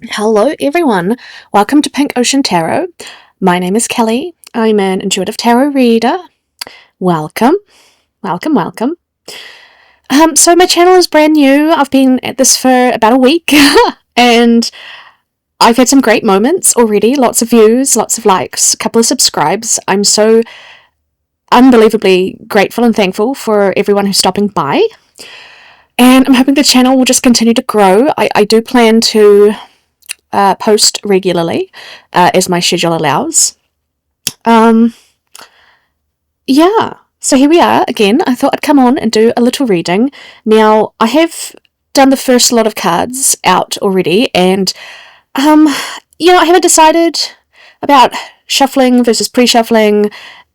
Hello, everyone. Welcome to Pink Ocean Tarot. My name is Kelly. I'm an intuitive tarot reader. Welcome, welcome, welcome. So my channel is brand new. I've been at this for about a week, and I've had some great moments already. Lots of views, lots of likes, a couple of subscribes. I'm so unbelievably grateful and thankful for everyone who's stopping by. And I'm hoping the channel will just continue to grow. I do plan to post regularly as my schedule allows. Yeah, so here we are again. I thought I'd come on and do a little reading. Now, I have done the first lot of cards out already, and I haven't decided about shuffling versus pre-shuffling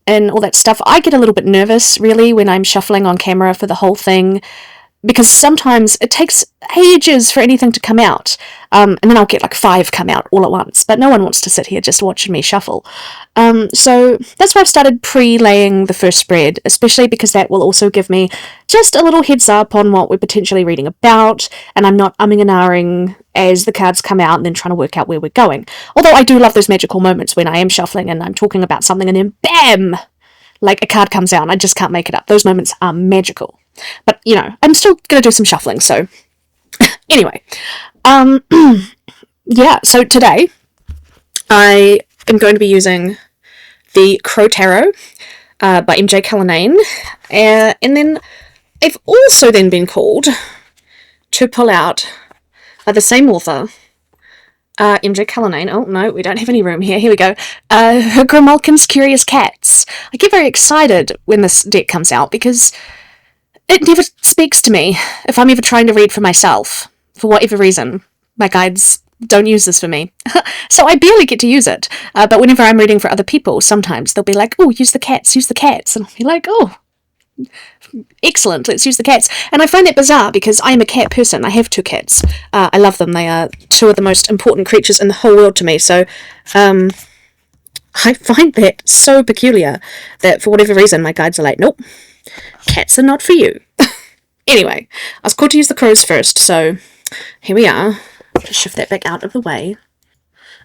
and all that stuff. I get a little bit nervous, really, when I'm shuffling on camera for the whole thing, because sometimes it takes ages for anything to come out, and then I'll get like 5 come out all at once, but no one wants to sit here just watching me shuffle. So that's why I've started pre-laying the first spread, especially because that will also give me just a little heads up on what we're potentially reading about, and I'm not umming and ahhing as the cards come out and then trying to work out where we're going. Although I do love those magical moments when I am shuffling and I'm talking about something and then BAM! Like a card comes out and I just can't make it up. Those moments are magical. But, I'm still going to do some shuffling, so anyway. Yeah, so today I am going to be using the Crow Tarot by MJ Cullinane, and then I've also then been called to pull out the same author, MJ Cullinane. Oh, no, we don't have any room here. Here we go. Her Grimalkin's Curious Cats. I get very excited when this deck comes out because it never speaks to me if I'm ever trying to read for myself. For whatever reason, my guides don't use this for me. So I barely get to use it. But whenever I'm reading for other people, sometimes they'll be like, oh, use the cats. And I'll be like, oh, excellent, let's use the cats. And I find that bizarre because I am a cat person. I have 2 cats. I love them. They are 2 of the most important creatures in the whole world to me. So I find that so peculiar that for whatever reason my guides are like, nope, cats are not for you. Anyway, I was called to use the crows first, so here we are. Just shift that back out of the way.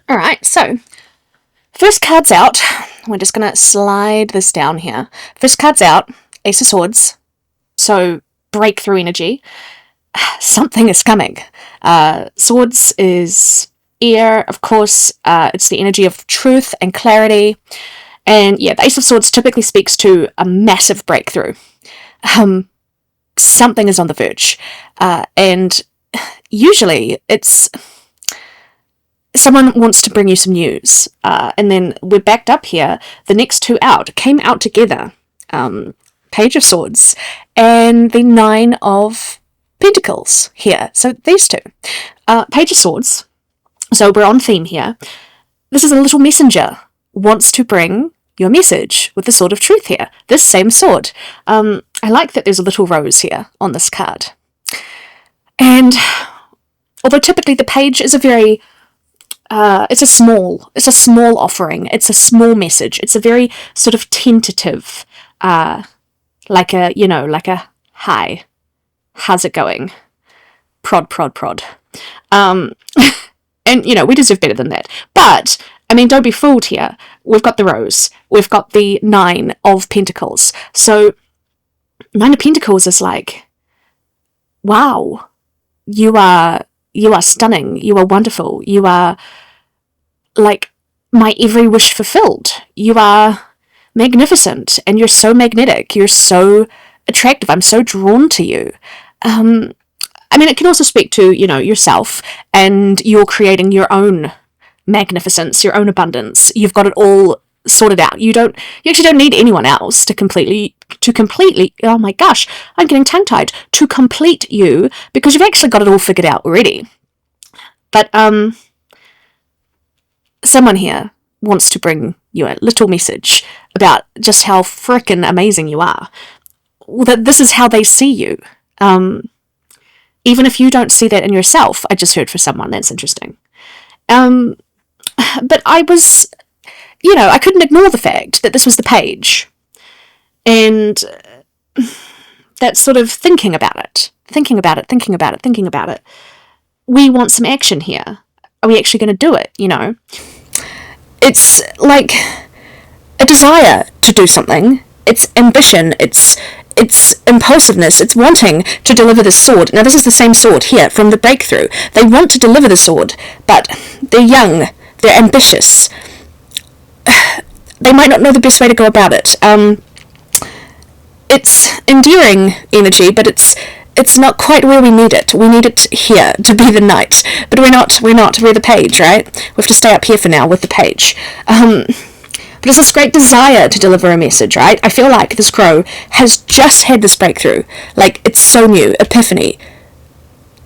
Alright, so first card's out. We're just going to slide this down here. First card's out, Ace of Swords. So breakthrough energy. Something is coming. Swords is air, of course. It's the energy of truth and clarity. And yeah, the Ace of Swords typically speaks to a massive breakthrough. Something is on the verge. And usually it's someone wants to bring you some news. And then we're backed up here. The next 2 out came out together. Page of Swords and the 9 of Pentacles here. So these 2. Page of Swords. So we're on theme here. This is a little messenger. Wants to bring your message with the Sword of Truth here. This same sword. I like that there's a little rose here on this card. And although typically the page is a very it's a small offering. It's a small message. It's a very sort of tentative, like a hi, how's it going? Prod. And we deserve better than that. But I mean, don't be fooled here. We've got the rose. We've got the 9 of Pentacles. So 9 of Pentacles is like, wow, you are stunning. You are wonderful. You are like my every wish fulfilled. You are magnificent, and you're so magnetic. You're so attractive. I'm so drawn to you. I mean, it can also speak to, yourself, and you're creating your own magnificence, your own abundance. You've got it all sorted out. You actually don't need anyone else to completely, oh my gosh, I'm getting tongue-tied, to complete you, because you've actually got it all figured out already. But, someone here wants to bring you a little message about just how frickin' amazing you are. That this is how they see you. Even if you don't see that in yourself, I just heard for someone, that's interesting. But I was, I couldn't ignore the fact that this was the page. And that's sort of thinking about it. We want some action here. are we actually going to do it, It's like a desire to do something. It's ambition. It's impulsiveness. It's wanting to deliver the sword. Now, this is the same sword here from the breakthrough. They want to deliver the sword, but they're young. They're ambitious. They might not know the best way to go about it. It's endearing energy, but it's not quite where we need it. We need it here to be the knight, but we're not. We're the page, right? We have to stay up here for now with the page. But it's this great desire to deliver a message, right? I feel like this crow has just had this breakthrough. Like, it's so new. Epiphany.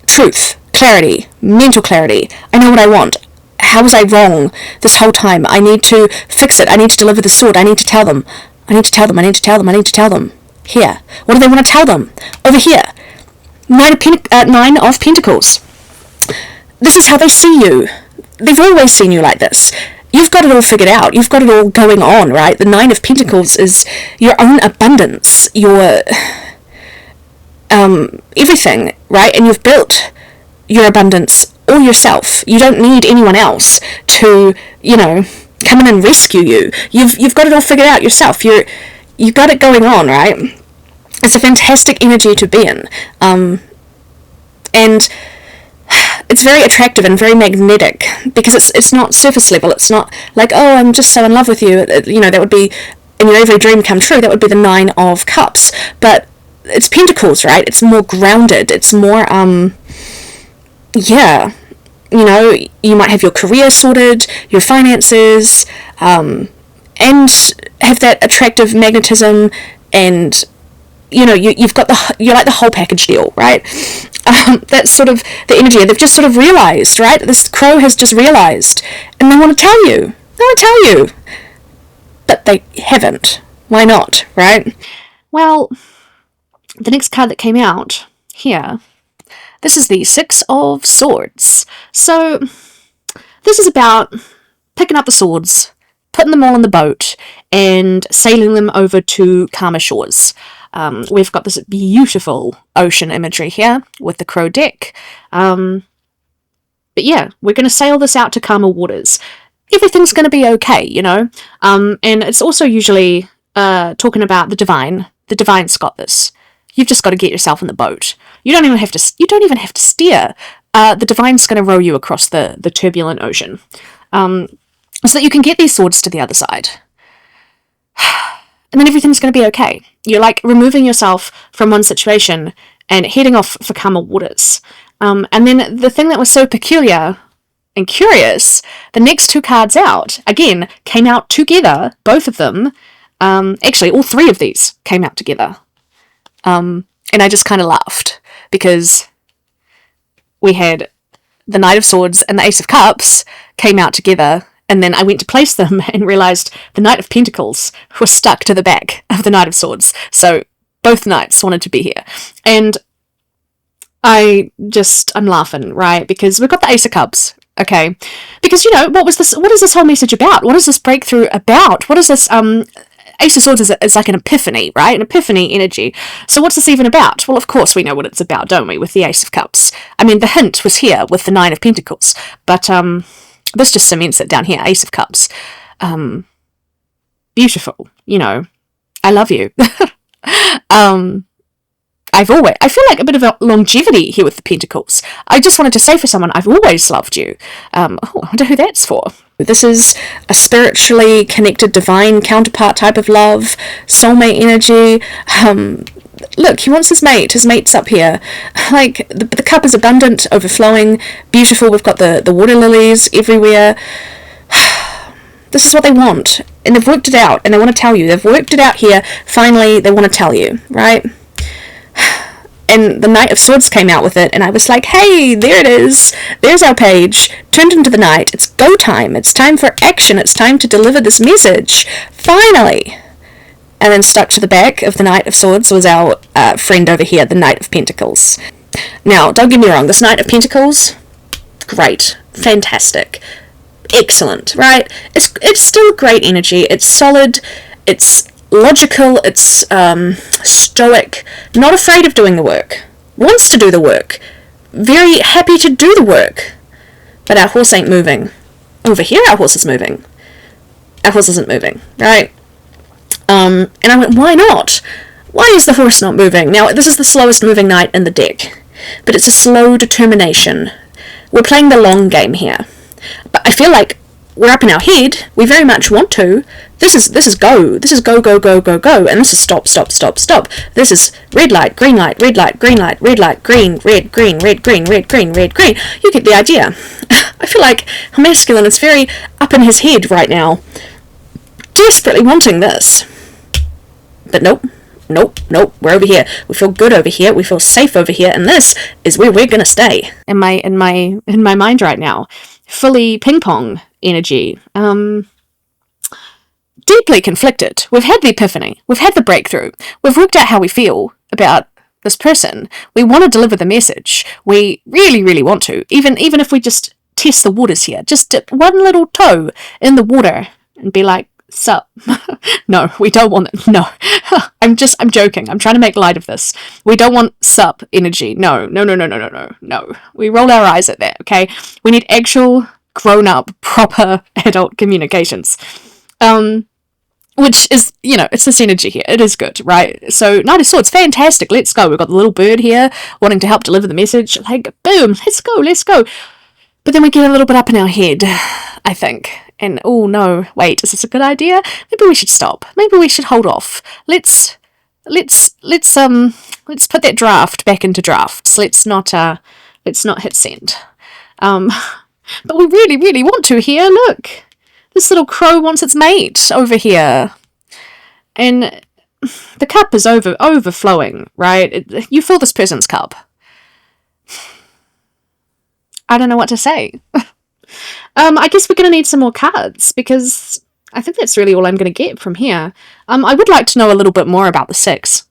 Truth. Clarity. Mental clarity. I know what I want. How was I wrong this whole time? I need to fix it. I need to deliver the sword. I need to tell them. I need to tell them. I need to tell them. I need to tell them. Here. What do they want to tell them? Over here. Nine of Pentacles. This is how they see you. They've always seen you like this. You've got it all figured out. You've got it all going on, right? The Nine of Pentacles is your own abundance, your everything, right? And you've built your abundance all yourself. You don't need anyone else to, come in and rescue you. You've got it all figured out yourself. You've got it going on, right? It's a fantastic energy to be in. And it's very attractive and very magnetic because it's not surface level. It's not like, oh, I'm just so in love with you. That would be, in your every dream come true, that would be the Nine of Cups. But it's Pentacles, right? It's more grounded. It's more, you might have your career sorted, your finances, and have that attractive magnetism, and you're like the whole package deal, right? That's sort of the energy. They've just sort of realised, right? This crow has just realised, and they want to tell you. They want to tell you, but they haven't. Why not, right? Well, the next card that came out here, this is the Six of Swords. So this is about picking up the swords, putting them all in the boat, and sailing them over to calmer shores. We've got this beautiful ocean imagery here with the crow deck. But yeah, we're going to sail this out to calmer waters. Everything's going to be okay, And it's also usually talking about the divine. The divine's got this. You've just got to get yourself in the boat. You don't even have to steer. The divine's going to row you across the turbulent ocean, so that you can get these swords to the other side. And then everything's going to be okay. You're like removing yourself from one situation and heading off for calmer waters. And then the thing that was so peculiar and curious, the next two cards out, again, came out together, both of them. Actually, all three of these came out together. And I just kind of laughed because we had the Knight of Swords and the Ace of Cups came out together. And then I went to place them and realised the Knight of Pentacles was stuck to the back of the Knight of Swords. So both knights wanted to be here. And I'm laughing, right? Because we've got the Ace of Cups, okay? Because, what is this whole message about? What is this breakthrough about? What is this, Ace of Swords is like an epiphany, right? An epiphany energy. So what's this even about? Well, of course we know what it's about, don't we? With the Ace of Cups. I mean, the hint was here with the Nine of Pentacles. But, this just cements it down here, Ace of Cups. Beautiful, I love you. I feel like a bit of a longevity here with the Pentacles. I just wanted to say for someone, I've always loved you. I wonder who that's for. This is a spiritually connected, divine counterpart type of love, soulmate energy. Look, he wants his mate. His mate's up here. Like, the cup is abundant, overflowing, beautiful. We've got the water lilies everywhere. This is what they want. And they've worked it out, and they want to tell you. They've worked it out here. Finally, they want to tell you, right? And the Knight of Swords came out with it, and I was like, hey, there it is. There's our page. Turned into the Knight. It's go time. It's time for action. It's time to deliver this message. Finally. And then stuck to the back of the Knight of Swords was our friend over here, the Knight of Pentacles. Now, don't get me wrong, this Knight of Pentacles, great, fantastic, excellent, right? It's still great energy. It's solid, it's logical, it's stoic, not afraid of doing the work, wants to do the work, very happy to do the work, But our horse ain't moving. Over here our horse is moving. Our horse isn't moving, right? And I went, why not? Why is the horse not moving? Now, this is the slowest moving knight in the deck, but it's a slow determination. We're playing the long game here. But I feel like we're up in our head. We very much want to. This is go. This is go, go, go, go, go. And this is stop, stop, stop, stop. This is red light, green light, red light, green light, red light, green, red, green, red, green, red, green, red, green. You get the idea. I feel like masculine is very up in his head right now, desperately wanting this. But nope, we're over here. We feel good over here, we feel safe over here, and this is where we're gonna stay. In my mind right now, fully ping pong energy. Deeply conflicted. We've had the epiphany, we've had the breakthrough, we've worked out how we feel about this person. We want to deliver the message. We really, really want to. Even if we just test the waters here, just dip one little toe in the water and be like, sup. No, we don't want it. No. I'm joking. I'm trying to make light of this. We don't want sup energy. No. We roll our eyes at that, okay? We need actual grown-up, proper adult communications. Which is, it's this energy here. It is good, right? So, Knight of Swords, fantastic. Let's go. We've got the little bird here wanting to help deliver the message. Like, boom, let's go. But then we get a little bit up in our head, I think. And, oh no, wait, is this a good idea? Maybe we should stop. Maybe we should hold off. Let's put that draft back into drafts. Let's not hit send. But we really, really want to here. Look, this little crow wants its mate over here. And the cup is overflowing, right? You fill this person's cup. I don't know what to say. I guess we're going to need some more cards, because I think that's really all I'm going to get from here. I would like to know a little bit more about the 6.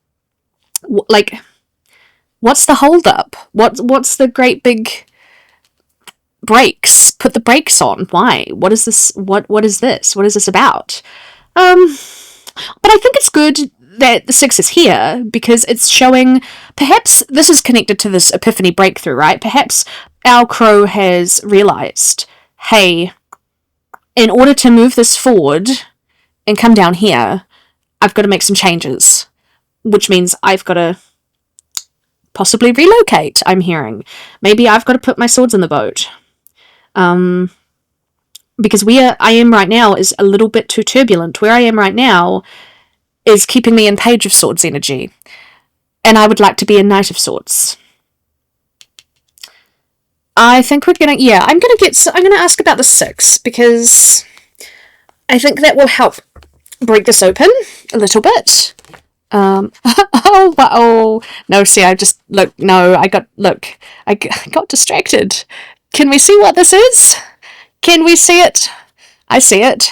Like, what's the hold-up? What's the great big brakes? Put the brakes on. Why? What is this? What is this? What is this about? But I think it's good that the 6 is here, because it's showing, perhaps this is connected to this epiphany breakthrough, right? Perhaps our crow has realized, hey, in order to move this forward and come down here, I've got to make some changes, which means I've got to possibly relocate, I'm hearing. Maybe I've got to put my swords in the boat. Because where I am right now is a little bit too turbulent. Where I am right now is keeping me in Page of Swords energy. And I would like to be a Knight of Swords. I think we're gonna, I'm gonna ask about the 6, because that will help break this open a little bit. Oh, no, see, I got distracted. Can we see what this is? Can we see it? I see it.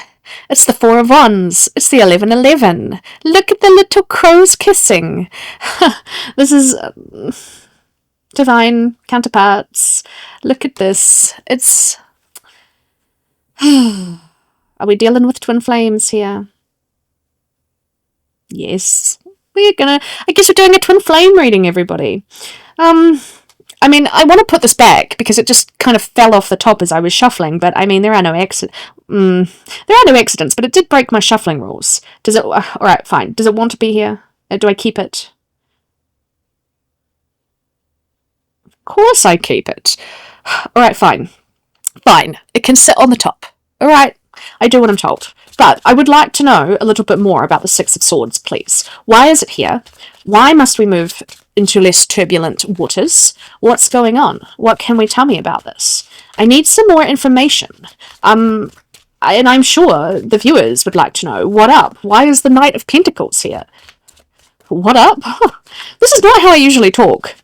It's the 4 of Wands. It's the 11-11. Look at the little crows kissing. This is divine counterparts. Look at this. It's... Are we dealing with twin flames here? Yes. I guess we're doing a twin flame reading, everybody. I mean, I want to put this back because it just kind of fell off the top as I was shuffling, but I mean, there are no accidents, but it did break my shuffling rules. Does it? Alright, fine. Does it want to be here? Do I keep it? Of course I keep it. Alright, fine. Fine. It can sit on the top. Alright. I do what I'm told. But I would like to know a little bit more about the 6 of Swords, please. Why is it here? Why must we move into less turbulent waters? What's going on? What can we tell me about this? I need some more information. And I'm sure the viewers would like to know, what up? Why is the Knight of Pentacles here? What up? This is not how I usually talk.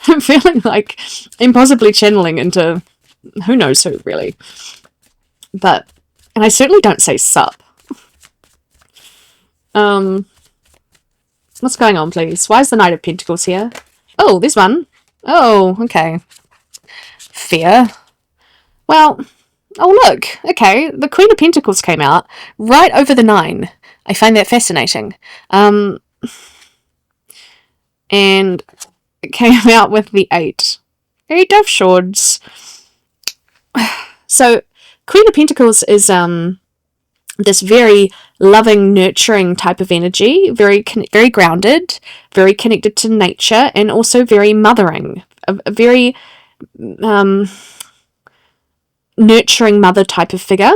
I'm feeling like I'm possibly channeling into who knows who, really. But, and I certainly don't say sup. What's going on, please? Why is the Knight of Pentacles here? Oh, this one. Oh, okay. Fear. Well, oh look. Okay, the Queen of Pentacles came out right over the 9. I find that fascinating. And it came out with the 8. 8 of Swords. So Queen of Pentacles is this very loving, nurturing type of energy, very grounded, very connected to nature, and also very mothering, a very nurturing mother type of figure.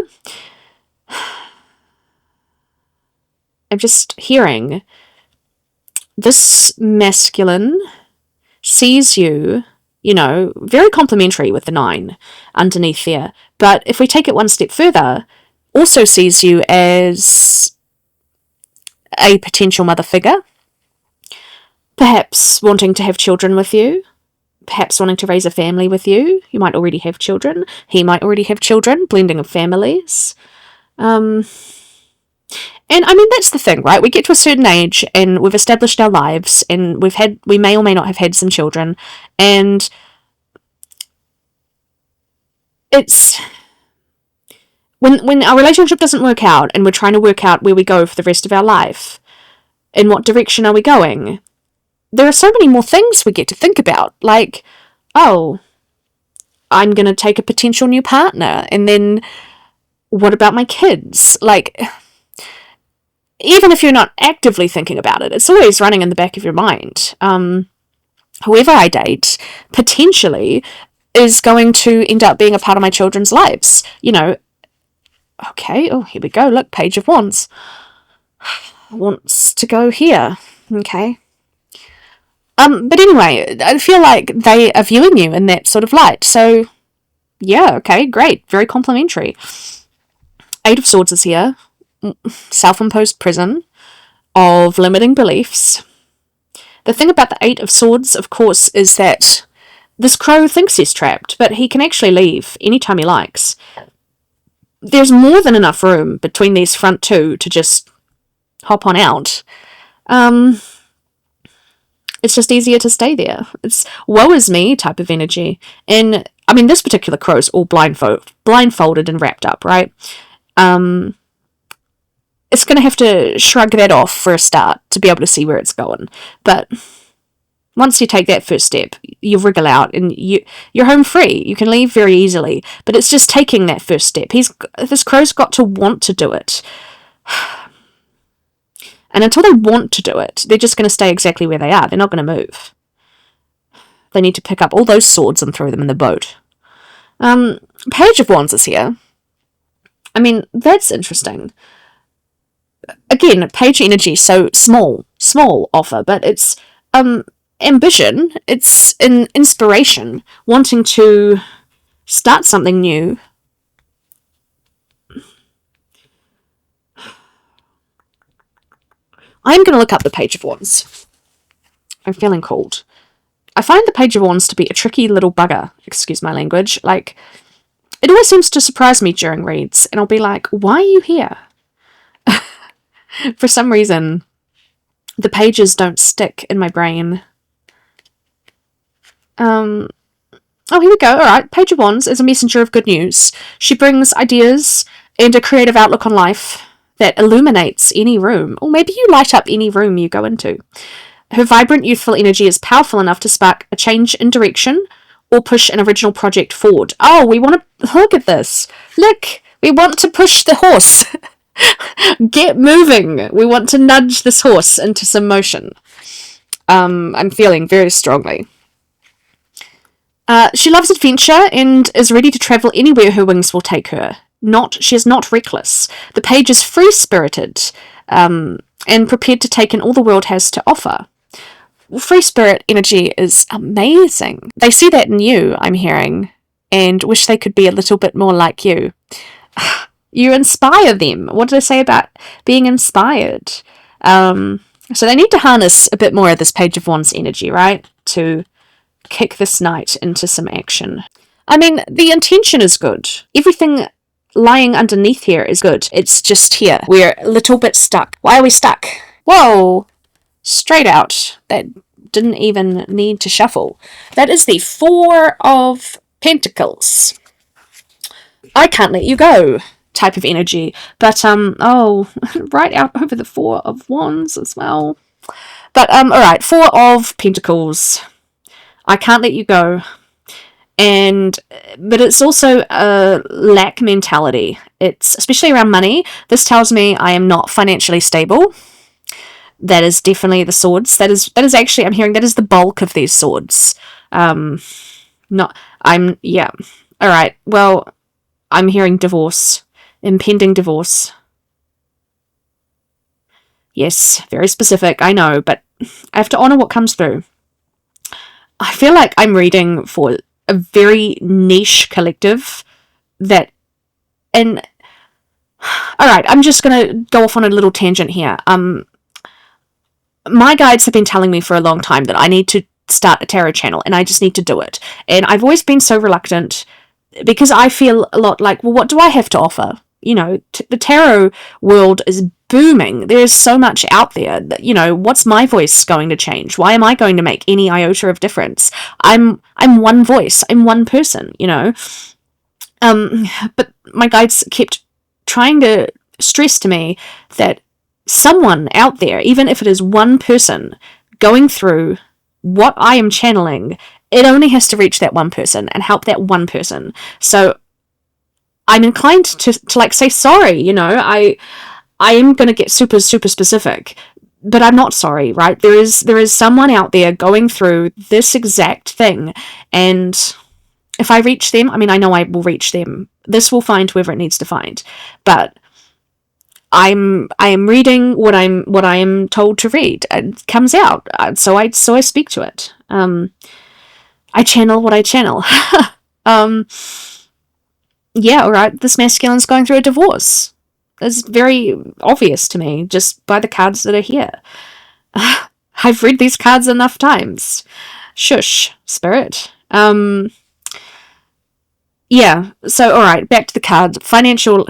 I'm just hearing this masculine sees you, very complimentary with the 9 underneath there. But if we take it one step further, also sees you as a potential mother figure, perhaps wanting to have children with you, perhaps wanting to raise a family with you. You might already have children. He might already have children, blending of families. And I mean, that's the thing, right? We get to a certain age and we've established our lives and we may or may not have had some children, and it's when our relationship doesn't work out and we're trying to work out where we go for the rest of our life, in what direction are we going, there are so many more things we get to think about, like, oh, I'm going to take a potential new partner, and then what about my kids? Like, even if you're not actively thinking about it, it's always running in the back of your mind. Whoever I date, potentially, is going to end up being a part of my children's lives. Okay, oh, here we go, look, Page of Wands. Wants to go here, okay. But anyway, I feel like they are viewing you in that sort of light, so, yeah, okay, great, very complimentary. 8 of Swords is here. Self-imposed prison of limiting beliefs. The thing about the 8 of Swords, of course, is that this crow thinks he's trapped, but he can actually leave anytime he likes. There's more than enough room between these front 2 to just hop on out. It's just easier to stay there. It's woe is me type of energy. And, I mean, this particular crow's all blindfolded and wrapped up, right? It's going to have to shrug that off for a start to be able to see where it's going. But once you take that first step, you wriggle out and you're home free. You can leave very easily. But it's just taking that first step. This crow's got to want to do it. And until they want to do it, they're just going to stay exactly where they are. They're not going to move. They need to pick up all those swords and throw them in the boat. Page of Wands is here. I mean, that's interesting. Again, page energy, so small offer, but it's ambition, it's an inspiration, wanting to start something new. I'm going to look up the Page of Wands. I'm feeling called. I find the Page of Wands to be a tricky little bugger, excuse my language. Like, it always seems to surprise me during reads, and I'll be like, why are you here? For some reason, the pages don't stick in my brain. Oh, here we go. Alright, Page of Wands is a messenger of good news. She brings ideas and a creative outlook on life that illuminates any room, or maybe you light up any room you go into. Her vibrant, youthful energy is powerful enough to spark a change in direction or push an original project forward. Oh, we want to... Look at this. Look, we want to push the horse. Get moving. We want to nudge this horse into some motion. I'm feeling very strongly. She loves adventure and is ready to travel anywhere her wings will take her. She is not reckless. The page is free-spirited and prepared to take in all the world has to offer. Free spirit energy is amazing. They see that in you, I'm hearing, and wish they could be a little bit more like you. You inspire them. What did I say about being inspired? So they need to harness a bit more of this Page of Wands energy, right? To kick this knight into some action. I mean, the intention is good. Everything lying underneath here is good. It's just here. We're a little bit stuck. Why are we stuck? Whoa! Straight out. That didn't even need to shuffle. That is the 4 of Pentacles. I can't let you go type of energy. But, oh, right out over the 4 of Wands as well. But, alright, 4 of Pentacles. I can't let you go. But it's also a lack mentality. It's especially around money. This tells me I am not financially stable. That is definitely the swords. That is actually, I'm hearing that is the bulk of these swords. Yeah. All right. Well, I'm hearing divorce, impending divorce. Yes, very specific, I know, but I have to honor what comes through. I feel like I'm reading for a very niche collective that, and all right, I'm just going to go off on a little tangent here. My guides have been telling me for a long time that I need to start a tarot channel, and I just need to do it. And I've always been so reluctant because I feel a lot like, well, what do I have to offer? You know, the tarot world is booming. There is so much out there that, you know, what's my voice going to change? Why am I going to make any iota of difference? I'm one voice. I'm one person, you know. But my guides kept trying to stress to me that someone out there, even if it is one person going through what I am channeling, it only has to reach that one person and help that one person. So I'm inclined to like say sorry, you know, I am going to get super, super specific, but I'm not sorry, right? There is someone out there going through this exact thing, and if I reach them, I mean, I know I will reach them. This will find whoever it needs to find, but I am reading what I am told to read. It comes out, so I speak to it. I channel what I channel. Yeah, all right. This masculine's going through a divorce. It's very obvious to me just by the cards that are here. I've read these cards enough times. Shush, spirit. Yeah, so all right, back to the cards. Financial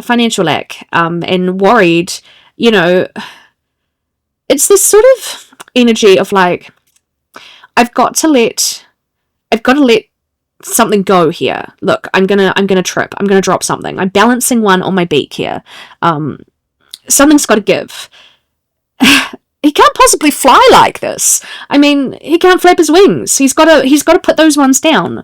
lack, and worried, you know, it's this sort of energy of like, I've got to let something go here. Look, I'm gonna trip. I'm gonna drop something. I'm balancing one on my beak here. Something's got to give. He can't possibly fly like this. I mean, he can't flap his wings. He's got to put those ones down.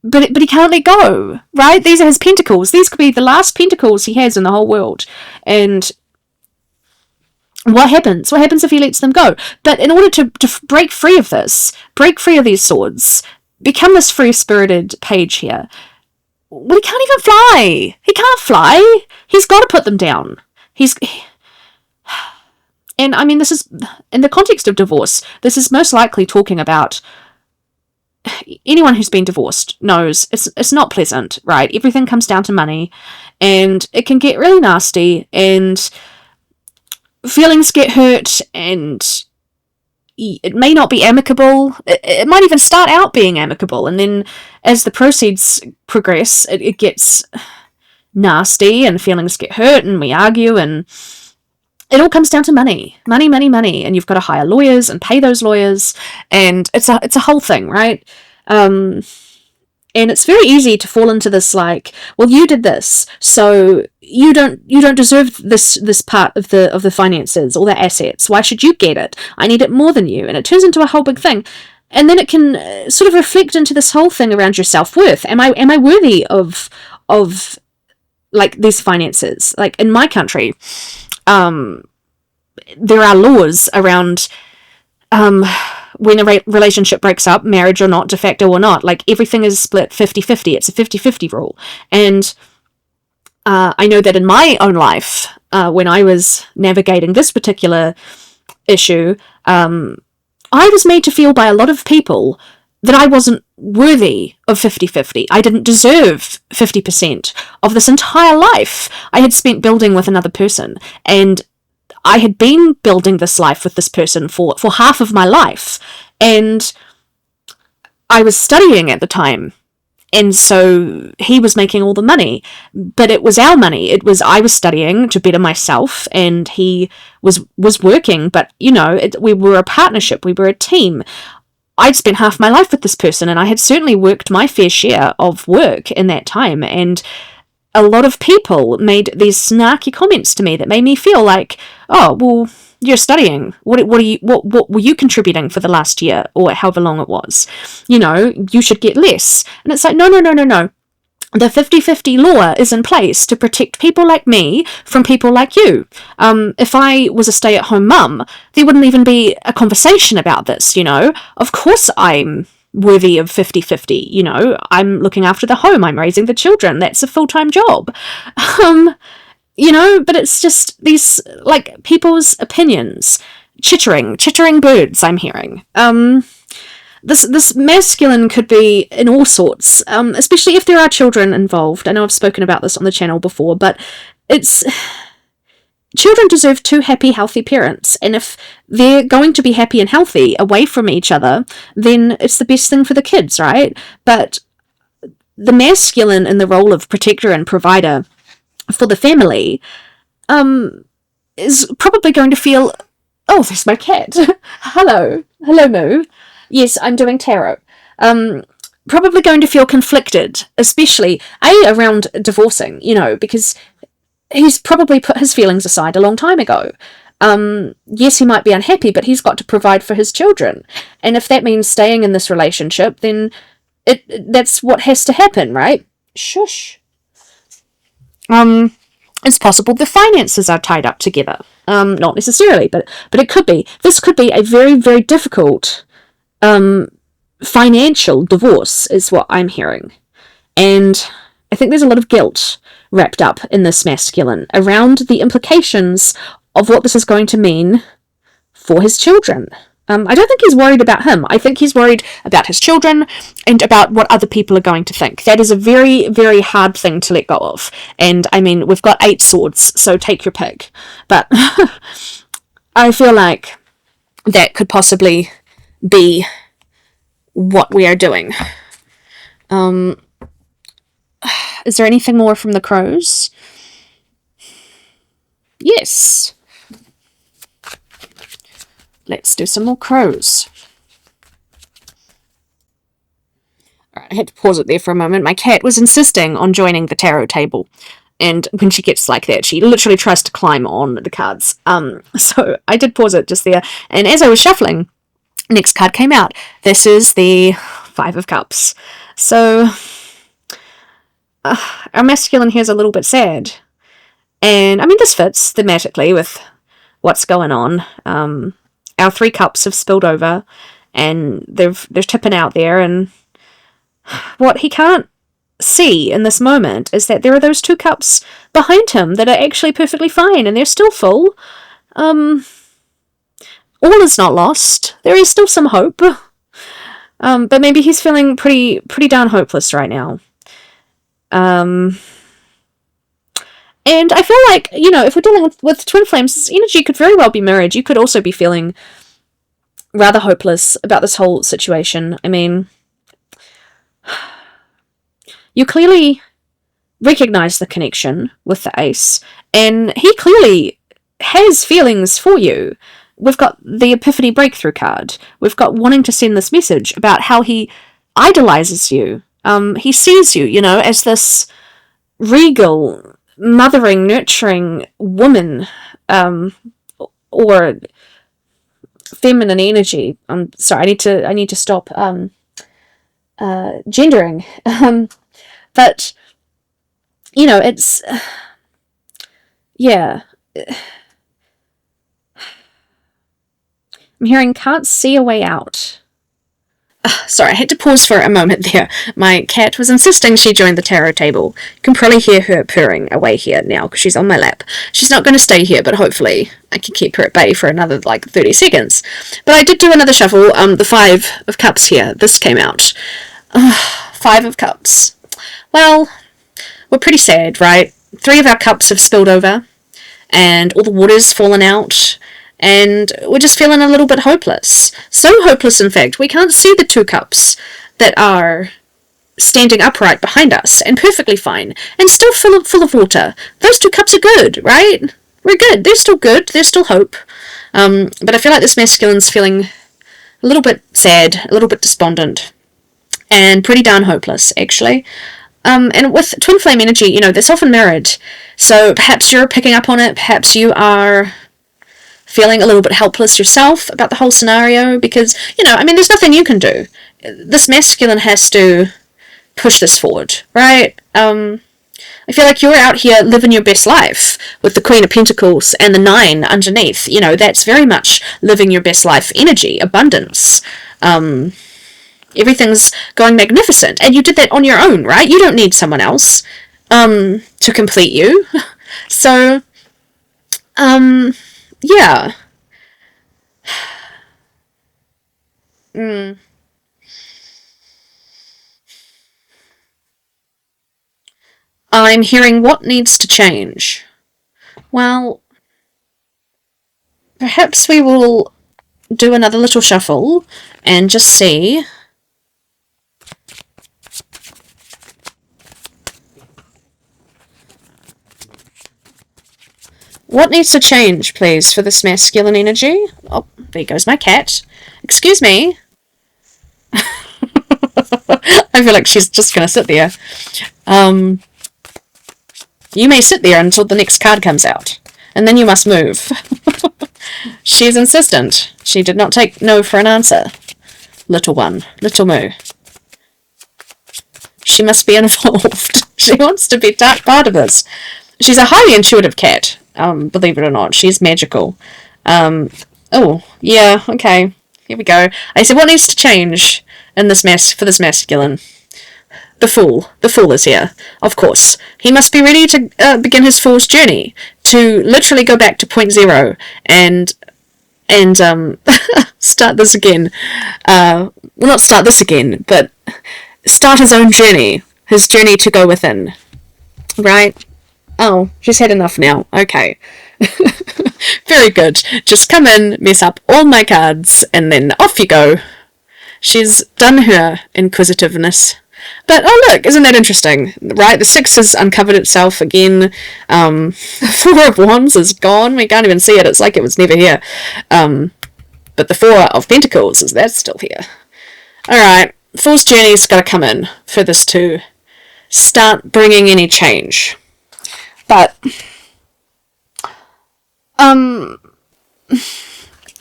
But he can't let go, right? These are his pentacles. These could be the last pentacles he has in the whole world. And what happens? What happens if he lets them go? But in order to break free of this, break free of these swords, become this free-spirited page here, well, he can't even fly. He can't fly. He's got to put them down. And I mean, this is, in the context of divorce, this is most likely talking about anyone who's been divorced knows it's not pleasant, right? Everything comes down to money, and it can get really nasty, and feelings get hurt, and it may not be amicable. It might even start out being amicable, and then as the proceeds progress, it gets nasty, and feelings get hurt, and we argue, and it all comes down to money, and you've got to hire lawyers and pay those lawyers, and it's a whole thing, right? And it's very easy to fall into this like, well, you did this, so you don't deserve this part of the finances or the assets. Why should you get it? I need it more than you, and it turns into a whole big thing. And then it can sort of reflect into this whole thing around your self-worth. Am I worthy of like these finances? Like in my country, there are laws around when a relationship breaks up, marriage or not, de facto or not, like everything is split 50-50. It's a 50-50 rule. And I know that in my own life, when I was navigating this particular issue, I was made to feel by a lot of people that I wasn't worthy of 50-50. I didn't deserve 50% of this entire life I had spent building with another person. And I had been building this life with this person for half of my life. And I was studying at the time. And so he was making all the money. But it was our money. I was studying to better myself, and he was working. But, you know, we were a partnership. We were a team. I'd spent half my life with this person, and I had certainly worked my fair share of work in that time. And a lot of people made these snarky comments to me that made me feel like, oh, well, you're studying. What were you contributing for the last year or however long it was? You should get less. And it's like, no. The 50-50 law is in place to protect people like me from people like you. If I was a stay-at-home mum, there wouldn't even be a conversation about this, Of course I'm worthy of 50-50, I'm looking after the home, I'm raising the children, that's a full-time job. But it's just these, like, people's opinions. Chittering birds I'm hearing. This masculine could be in all sorts, especially if there are children involved. I know I've spoken about this on the channel before, but children deserve two happy, healthy parents, and if they're going to be happy and healthy away from each other, then it's the best thing for the kids, right? But the masculine in the role of protector and provider for the family is probably going to feel... Oh, there's my cat. Hello Moo. Yes, I'm doing tarot. Probably going to feel conflicted, especially around divorcing, because he's probably put his feelings aside a long time ago. Yes, he might be unhappy, but he's got to provide for his children. And if that means staying in this relationship, then that's what has to happen, right? Shush. It's possible the finances are tied up together. Not necessarily, but it could be. This could be a very, very difficult financial divorce, is what I'm hearing. And I think there's a lot of guilt wrapped up in this masculine around the implications of what this is going to mean for his children. I don't think he's worried about him. I think he's worried about his children and about what other people are going to think. That is a very, very hard thing to let go of. And, I mean, we've got 8 swords, so take your pick. But I feel like that could possibly be what we are doing. Is there anything more from the crows? Yes. Let's do some more crows. Alright, I had to pause it there for a moment. My cat was insisting on joining the tarot table. And when she gets like that, she literally tries to climb on the cards. So I did pause it just there. And as I was shuffling, next card came out. This is the 5 of Cups. So our masculine here is a little bit sad. And, I mean, this fits thematically with what's going on. Our 3 cups have spilled over, and they're tipping out there, and what he can't see in this moment is that there are those 2 cups behind him that are actually perfectly fine, and they're still full. All is not lost. There is still some hope. But maybe he's feeling pretty darn hopeless right now. And I feel like, if we're dealing with twin flames, this energy could very well be mirrored. You could also be feeling rather hopeless about this whole situation. I mean, you clearly recognize the connection with the ace, and he clearly has feelings for you. We've got the Epiphany Breakthrough card. We've got wanting to send this message about how he idolizes you. He sees you, as this regal, mothering, nurturing woman, or feminine energy. I'm sorry, I need to stop gendering. But it's yeah. I'm hearing can't see a way out. Sorry, I had to pause for a moment there. My cat was insisting she joined the tarot table. You can probably hear her purring away here now because she's on my lap. She's not going to stay here, but hopefully I can keep her at bay for another 30 seconds. But I did do another shuffle. The 5 of Cups here. This came out. 5 of Cups. Well, we're pretty sad, right? 3 of our cups have spilled over, and all the water's fallen out. And we're just feeling a little bit hopeless. So hopeless, in fact, we can't see the 2 cups that are standing upright behind us and perfectly fine and still full of water. Those 2 cups are good, right? We're good. They're still good. There's still hope. But I feel like this masculine's feeling a little bit sad, a little bit despondent, and pretty darn hopeless, actually. And with twin flame energy, you know, that's often mirrored. So perhaps you're picking up on it, perhaps you are feeling a little bit helpless yourself about the whole scenario, because, you know, I mean, there's nothing you can do. This masculine has to push this forward, right? I feel like you're out here living your best life with the Queen of Pentacles and the 9 underneath. You know, that's very much living your best life energy, abundance. Everything's going magnificent. And you did that on your own, right? You don't need someone else to complete you. So, yeah. I'm hearing what needs to change. Well, perhaps we will do another little shuffle and just see. What needs to change, please, for this masculine energy? Oh, there goes my cat. Excuse me. I feel like she's just going to sit there. You may sit there until the next card comes out, and then you must move. She's insistent. She did not take no for an answer. Little one, little moo. She must be involved. She wants to be part of this. She's a highly intuitive cat, believe it or not. She's magical. Oh, yeah, okay. Here we go. I said, what needs to change in this for this masculine? The Fool. The Fool is here, of course. He must be ready to begin his Fool's journey, to literally go back to point zero and start this again. Well, not start this again, but start his own journey. His journey to go within. Right? Oh, she's had enough now. Okay. Very good. Just come in, mess up all my cards, and then off you go. She's done her inquisitiveness. But, oh look, isn't that interesting, right? The 6 has uncovered itself again. 4 of Wands is gone. We can't even see it. It's like it was never here. But the 4 of Pentacles, that's still here. Alright, Fool's Journey's got to come in for this to start bringing any change. But, the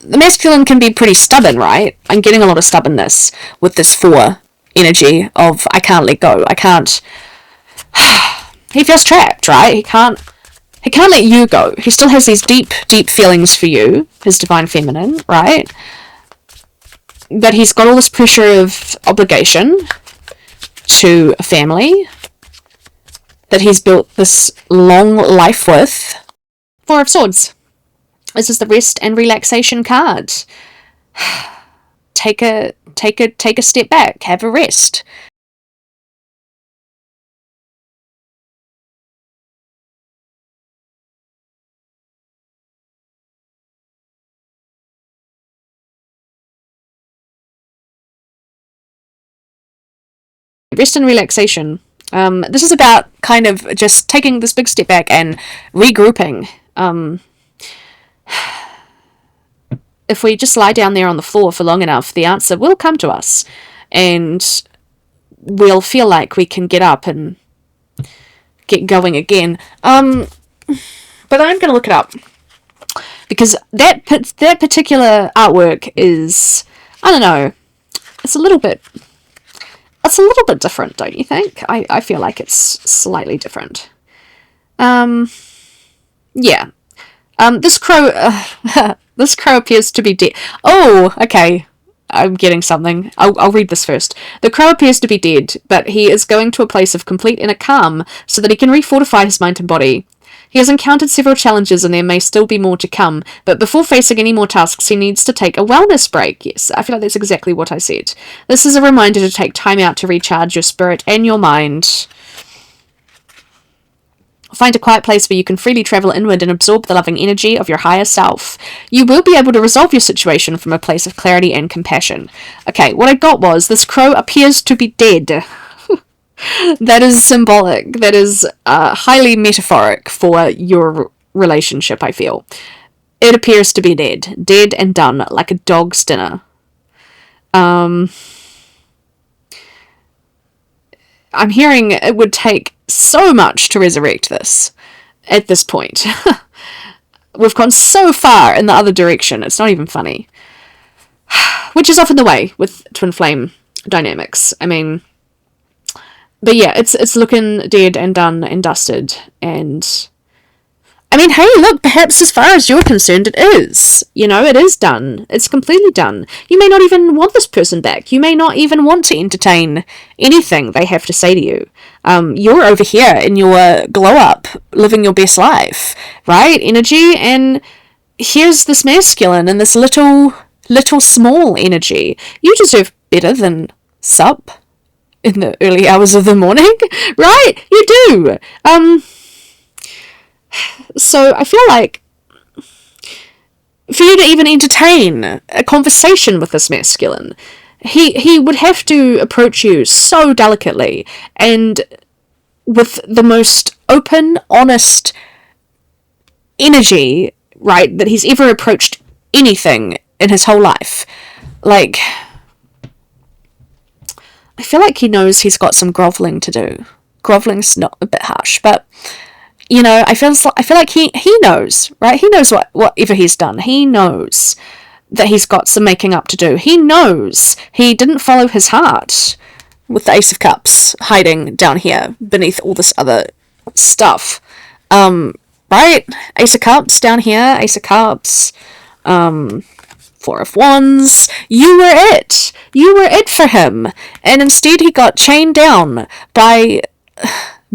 masculine can be pretty stubborn, right? I'm getting a lot of stubbornness with this 4 energy of I can't let go. I can't. He feels trapped, right? He can't let you go. He still has these deep, deep feelings for you, his divine feminine, right? But he's got all this pressure of obligation to a family that he's built this long life with. 4 of Swords. This is the rest and relaxation card. Take a step back, have a rest. Rest and relaxation. This is about kind of just taking this big step back and regrouping. If we just lie down there on the floor for long enough, the answer will come to us. And we'll feel like we can get up and get going again. But I'm going to look it up. Because that particular artwork is, I don't know, it's a little bit different, don't you think? I feel like it's slightly different. Yeah. This crow appears to be dead. Oh, okay. I'm getting something. I'll read this first. The crow appears to be dead, but he is going to a place of complete inner calm so that he can refortify his mind and body. He has encountered several challenges and there may still be more to come, but before facing any more tasks he needs to take a wellness break. Yes, I feel like that's exactly what I said. This is a reminder to take time out to recharge your spirit and your mind. Find a quiet place where you can freely travel inward and absorb the loving energy of your higher self. You will be able to resolve your situation from a place of clarity and compassion. Okay, what I got was, this crow appears to be dead. That is symbolic. That is highly metaphoric for your relationship, I feel. It appears to be dead. Dead and done, like a dog's dinner. I'm hearing it would take so much to resurrect this at this point. We've gone so far in the other direction, it's not even funny. Which is often the way with twin flame dynamics. I mean, but yeah, it's looking dead and done and dusted, and I mean, hey, look, perhaps as far as you're concerned, it is. You know, it is done. It's completely done. You may not even want this person back. You may not even want to entertain anything they have to say to you. You're over here in your glow up, living your best life, right? Energy, and here's this masculine and this little small energy. You deserve better than sup in the early hours of the morning, right? You do. So I feel like for you to even entertain a conversation with this masculine, he would have to approach you so delicately and with the most open, honest energy, right, that he's ever approached anything in his whole life. Like, I feel like he knows he's got some groveling to do. Groveling's not a bit harsh, but you know, I feel like he knows, right? He knows whatever he's done. He knows that he's got some making up to do. He knows he didn't follow his heart with the Ace of Cups hiding down here beneath all this other stuff. Right? Ace of Cups down here, Ace of Cups, Four of Wands. You were it. You were it for him. And instead he got chained down by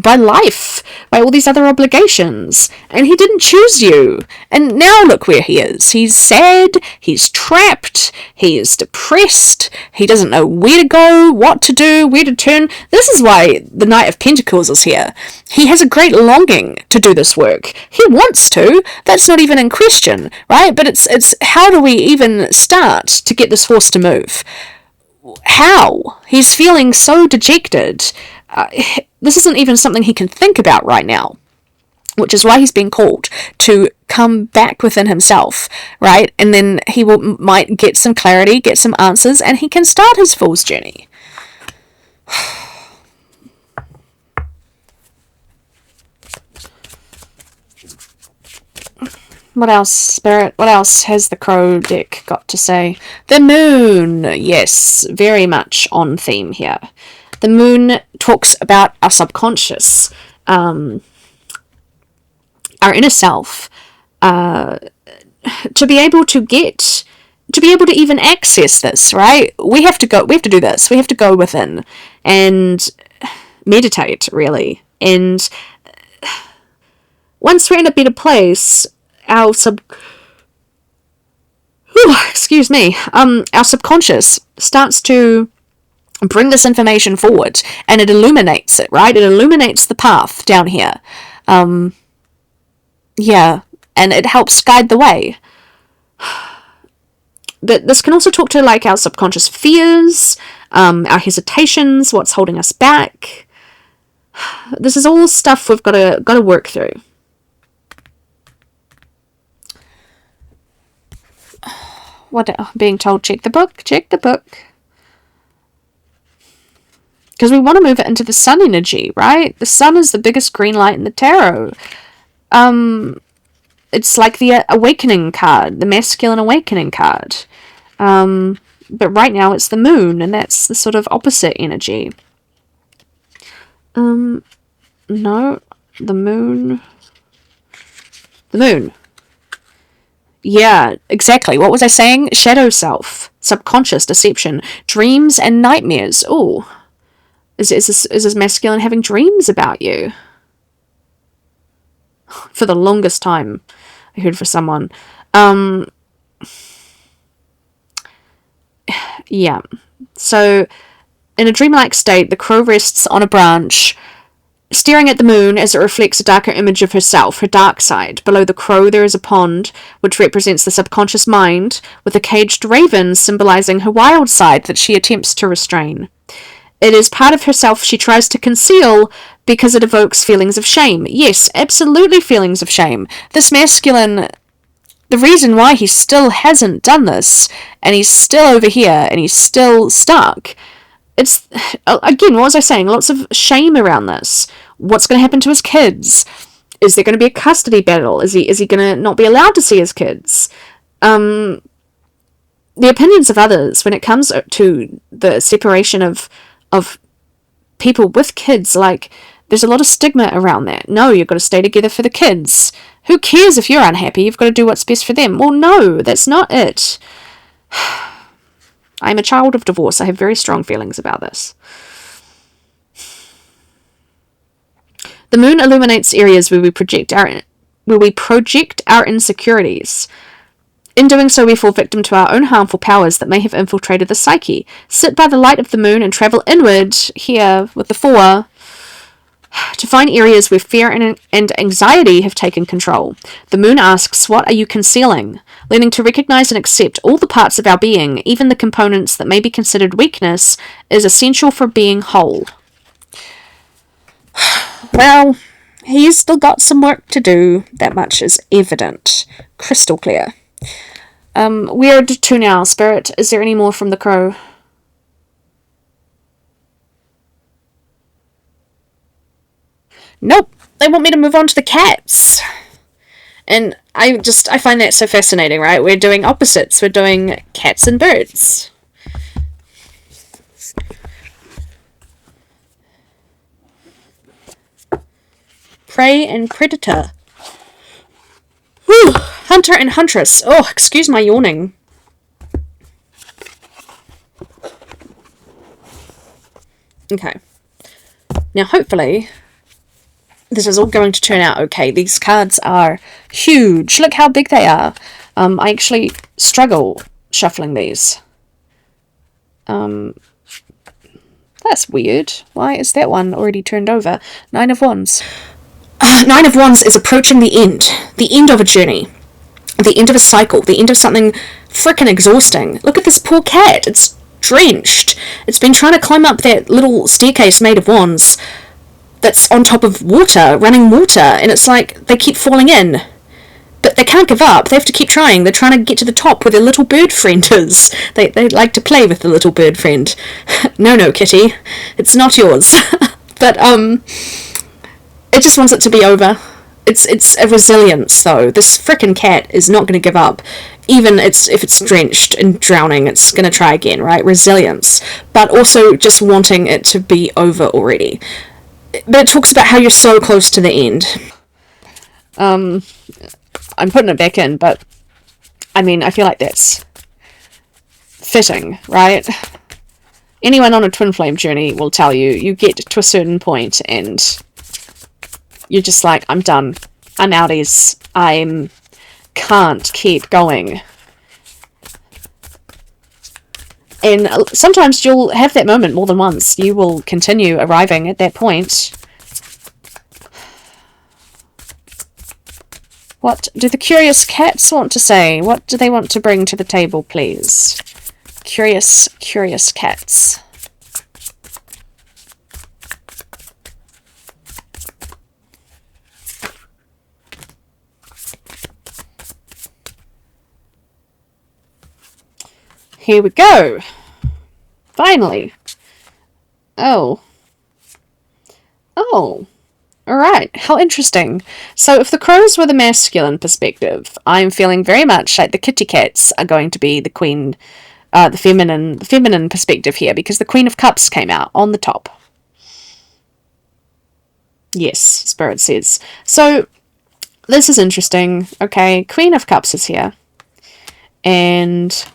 life, by all these other obligations, and he didn't choose you. And now look where he is. He's sad, he's trapped, he is depressed, he doesn't know where to go, what to do, where to turn. This is why the Knight of Pentacles is here. He has a great longing to do this work. He wants to. That's not even in question, right? But it's how do we even start to get this horse to move? How? He's feeling so dejected. This isn't even something he can think about right now, which is why he's being called to come back within himself, right? And then he might get some clarity, get some answers, and he can start his fool's journey. What else, Spirit? What else has the Crow deck got to say? The Moon! Yes, very much on theme here. The Moon talks about our subconscious, our inner self, to be able to even access this, right? We have to do this. We have to go within and meditate, really. And once we're in a better place, our subconscious starts to bring this information forward, and it illuminates it, right? It illuminates the path down here. Yeah, and it helps guide the way. But this can also talk to like our subconscious fears, our hesitations, what's holding us back. This is all stuff we've got to work through. What being told? Check the book. Because we want to move it into the sun energy, right? The sun is the biggest green light in the tarot. It's like the awakening card, the masculine awakening card. But right now it's the moon, and that's the sort of opposite energy. No, the moon. The moon. Yeah, exactly. What was I saying? Shadow self, subconscious deception, dreams and nightmares. Ooh. Is this masculine having dreams about you? For the longest time, I heard for someone. Yeah. So, in a dreamlike state, the crow rests on a branch, staring at the moon as it reflects a darker image of herself, her dark side. Below the crow there is a pond, which represents the subconscious mind, with a caged raven symbolizing her wild side that she attempts to restrain. It is part of herself she tries to conceal because it evokes feelings of shame. Yes, absolutely feelings of shame. This masculine, the reason why he still hasn't done this, and he's still over here, and he's still stuck, it's, again, what was I saying? Lots of shame around this. What's going to happen to his kids? Is there going to be a custody battle? Is he going to not be allowed to see his kids? The opinions of others when it comes to the separation of people with kids, like, there's a lot of stigma around that. No, you've got to stay together for the kids. Who cares if you're unhappy? You've got to do what's best for them. Well, no, that's not it. I'm a child of divorce. I have very strong feelings about this. The moon illuminates areas where we project our insecurities. In doing so, we fall victim to our own harmful powers that may have infiltrated the psyche. Sit by the light of the moon and travel inward, here with the 4, to find areas where fear and anxiety have taken control. The moon asks, what are you concealing? Learning to recognize and accept all the parts of our being, even the components that may be considered weakness, is essential for being whole. Well, he's still got some work to do. That much is evident. Crystal clear. Where to now, Spirit? Is there any more from the crow? Nope. They want me to move on to the cats. And I find that so fascinating, right? We're doing opposites. We're doing cats and birds. Prey and predator. Whew. Hunter and huntress. Oh, excuse my yawning. Okay. Now, hopefully, this is all going to turn out okay. These cards are huge. Look how big they are. I actually struggle shuffling these. That's weird. Why is that one already turned over? 9 of Wands. 9 of Wands is approaching the end of a journey, the end of a cycle, the end of something frickin' exhausting. Look at this poor cat. It's drenched. It's been trying to climb up that little staircase made of wands that's on top of water, running water, and it's like they keep falling in. But they can't give up. They have to keep trying. They're trying to get to the top where their little bird friend is. They like to play with the little bird friend. No, kitty. It's not yours. But, it just wants it to be over. It's a resilience, though. This frickin' cat is not going to give up. Even if it's drenched and drowning, it's going to try again, right? Resilience. But also just wanting it to be over already. But it talks about how you're so close to the end. I'm putting it back in, but I mean, I feel like that's fitting, right? Anyone on a twin flame journey will tell you, you get to a certain point and you're just like, I'm done. I'm outies. I can't keep going. And sometimes you'll have that moment more than once. You will continue arriving at that point. What do the curious cats want to say? What do they want to bring to the table, please? Curious cats. Here we go. Finally. Oh. Alright, how interesting. So if the crows were the masculine perspective, I'm feeling very much like the kitty cats are going to be the queen, the feminine perspective here, because the Queen of Cups came out on the top. Yes, Spirit says. So, this is interesting. Okay, Queen of Cups is here. And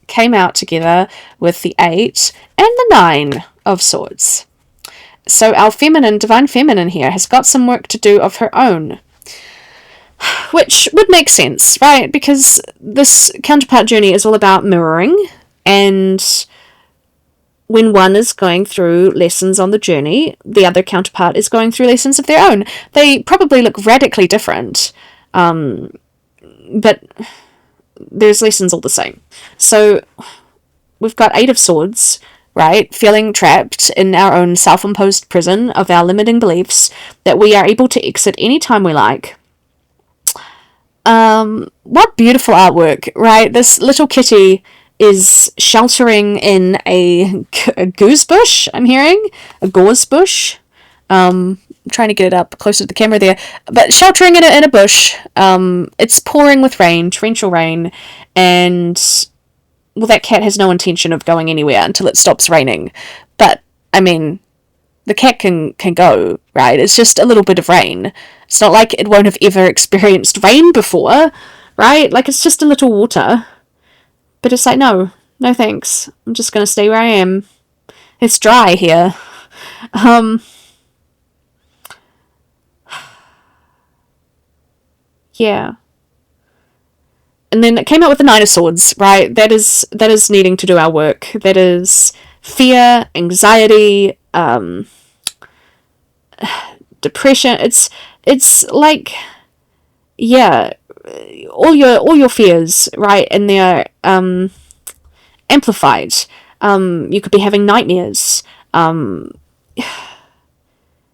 came out together with the 8 and the 9 of Swords. So our divine feminine here has got some work to do of her own. Which would make sense, right? Because this counterpart journey is all about mirroring, and when one is going through lessons on the journey, the other counterpart is going through lessons of their own. They probably look radically different, but there's lessons all the same. So we've got 8 of Swords, right? Feeling trapped in our own self-imposed prison of our limiting beliefs that we are able to exit anytime we like. What beautiful artwork, right? This little kitty is sheltering in a goose bush, I'm hearing? A gauze bush. I'm trying to get it up closer to the camera there. But sheltering in a bush. It's pouring with rain, torrential rain, and, well, that cat has no intention of going anywhere until it stops raining. But, I mean, the cat can go, right? It's just a little bit of rain. It's not like it won't have ever experienced rain before, right? Like, it's just a little water. But it's like, no thanks. I'm just gonna stay where I am. It's dry here. Yeah. And then it came out with the Knight of Swords, right? That is needing to do our work. That is fear, anxiety, depression. It's like, yeah, all your fears, right? And they're amplified. You could be having nightmares.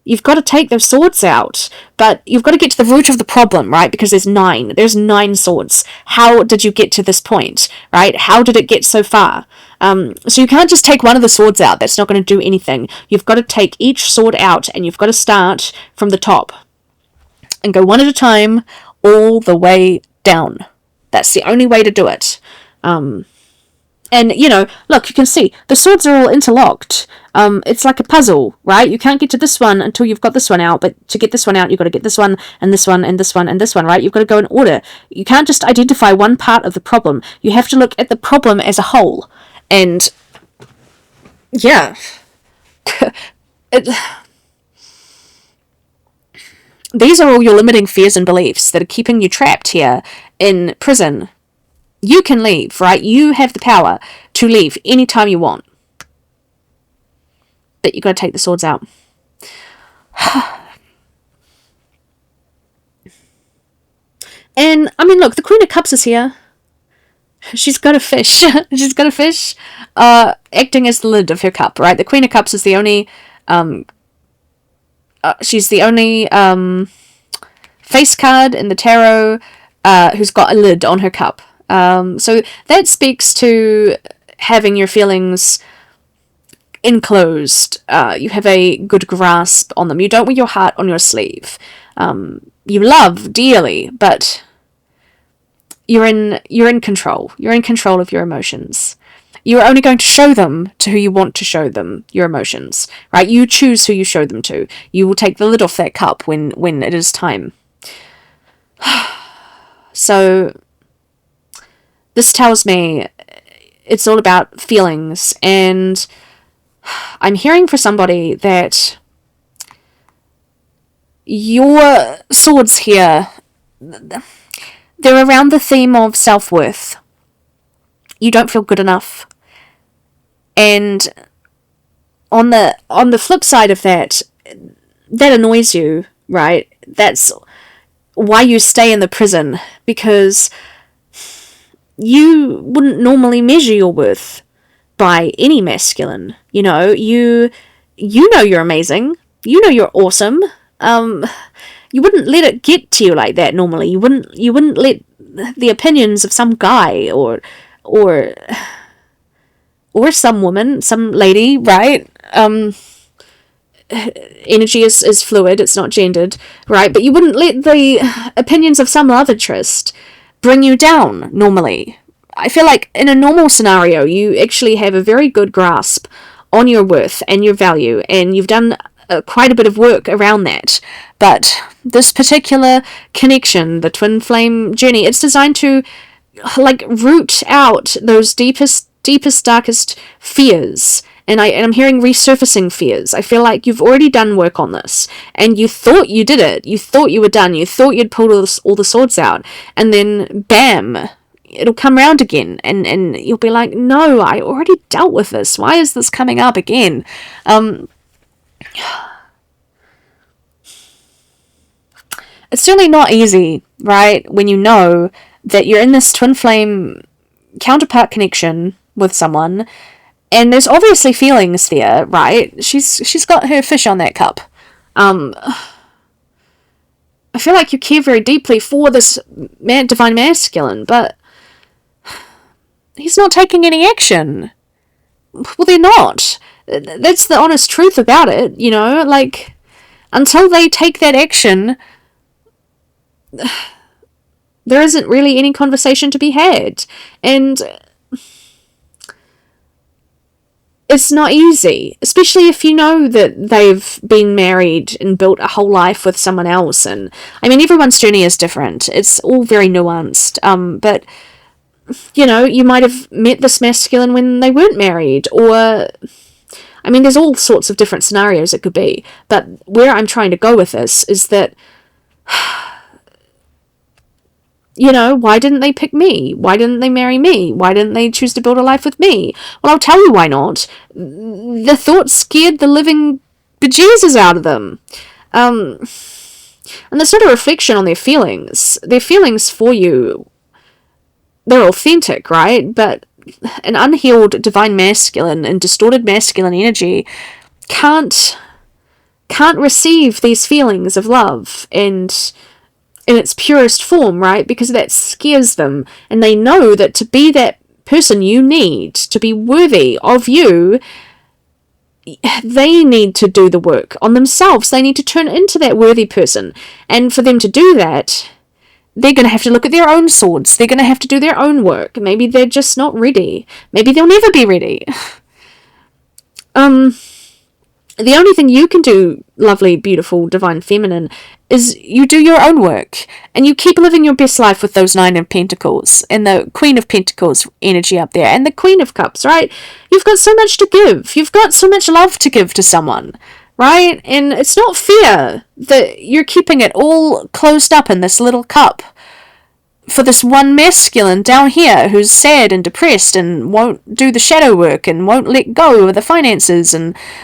You've got to take those swords out, but you've got to get to the root of the problem, right? Because there's 9 swords. How did you get to this point, right? How did it get so far? So you can't just take one of the swords out. That's not going to do anything. You've got to take each sword out, and you've got to start from the top and go one at a time all the way down. That's the only way to do it. And, look, you can see the swords are all interlocked. It's like a puzzle, right? You can't get to this one until you've got this one out, but to get this one out, you've got to get this one, and this one, and this one, and this one, right? You've got to go in order. You can't just identify one part of the problem. You have to look at the problem as a whole. And, yeah. These are all your limiting fears and beliefs that are keeping you trapped here in prison. You can leave, right? You have the power to leave anytime you want. But you've got to take the swords out. And, I mean, look, the Queen of Cups is here. She's got a fish. She's got a fish acting as the lid of her cup, right? The Queen of Cups is the only... she's the only face card in the tarot who's got a lid on her cup. So that speaks to having your feelings enclosed. You have a good grasp on them. You don't wear your heart on your sleeve. You love dearly, but you're in control. You're in control of your emotions. You're only going to show them to who you want to show them your emotions, right? You choose who you show them to. You will take the lid off that cup when it is time. So this tells me it's all about feelings, and I'm hearing for somebody that your swords here, they're around the theme of self-worth. You don't feel good enough. And on the flip side of that annoys you, right? That's why you stay in the prison, because you wouldn't normally measure your worth by any masculine. You know you're amazing. You know you're awesome. You wouldn't let it get to you like that normally. You wouldn't let the opinions of some guy or some woman, some lady, right? Energy is fluid, it's not gendered, right? But you wouldn't let the opinions of some love interest bring you down normally. I feel like in a normal scenario, you actually have a very good grasp on your worth and your value, and you've done quite a bit of work around that. But this particular connection, the twin flame journey, it's designed to root out those deepest, darkest fears. And I'm hearing resurfacing fears. I feel like you've already done work on this, and you thought you did it. You thought you were done. You thought you'd pulled all the swords out, and then bam, it'll come round again, and you'll be like, no, I already dealt with this. Why is this coming up again? It's certainly not easy, right? When you know that you're in this twin flame counterpart connection with someone, and there's obviously feelings there, right? She's got her fish on that cup. I feel like you care very deeply for this divine masculine, but he's not taking any action. Well, they're not. That's the honest truth about it, you know? Like, until they take that action, there isn't really any conversation to be had. And it's not easy, especially if you know that they've been married and built a whole life with someone else. And I mean, everyone's journey is different. It's all very nuanced. But you know, you might have met this masculine when they weren't married, or I mean, there's all sorts of different scenarios it could be. But where I'm trying to go with this is that, you know, why didn't they pick me? Why didn't they marry me? Why didn't they choose to build a life with me? Well, I'll tell you why not. The thought scared the living bejesus out of them. And there's not a reflection on their feelings. Their feelings for you, they're authentic, right? But an unhealed divine masculine and distorted masculine energy can't receive these feelings of love and in its purest form, right? Because that scares them, and they know that to be that person you need, to be worthy of you, they need to do the work on themselves. They need to turn into that worthy person, and for them to do that, they're going to have to look at their own swords. They're going to have to do their own work. Maybe they're just not ready. Maybe they'll never be ready. The only thing you can do, lovely, beautiful, divine feminine, is you do your own work, and you keep living your best life with those Nine of Pentacles, and the Queen of Pentacles energy up there, and the Queen of Cups, right? You've got so much to give. You've got so much love to give to someone, right? And it's not fair that you're keeping it all closed up in this little cup for this one masculine down here who's sad and depressed and won't do the shadow work and won't let go of the finances,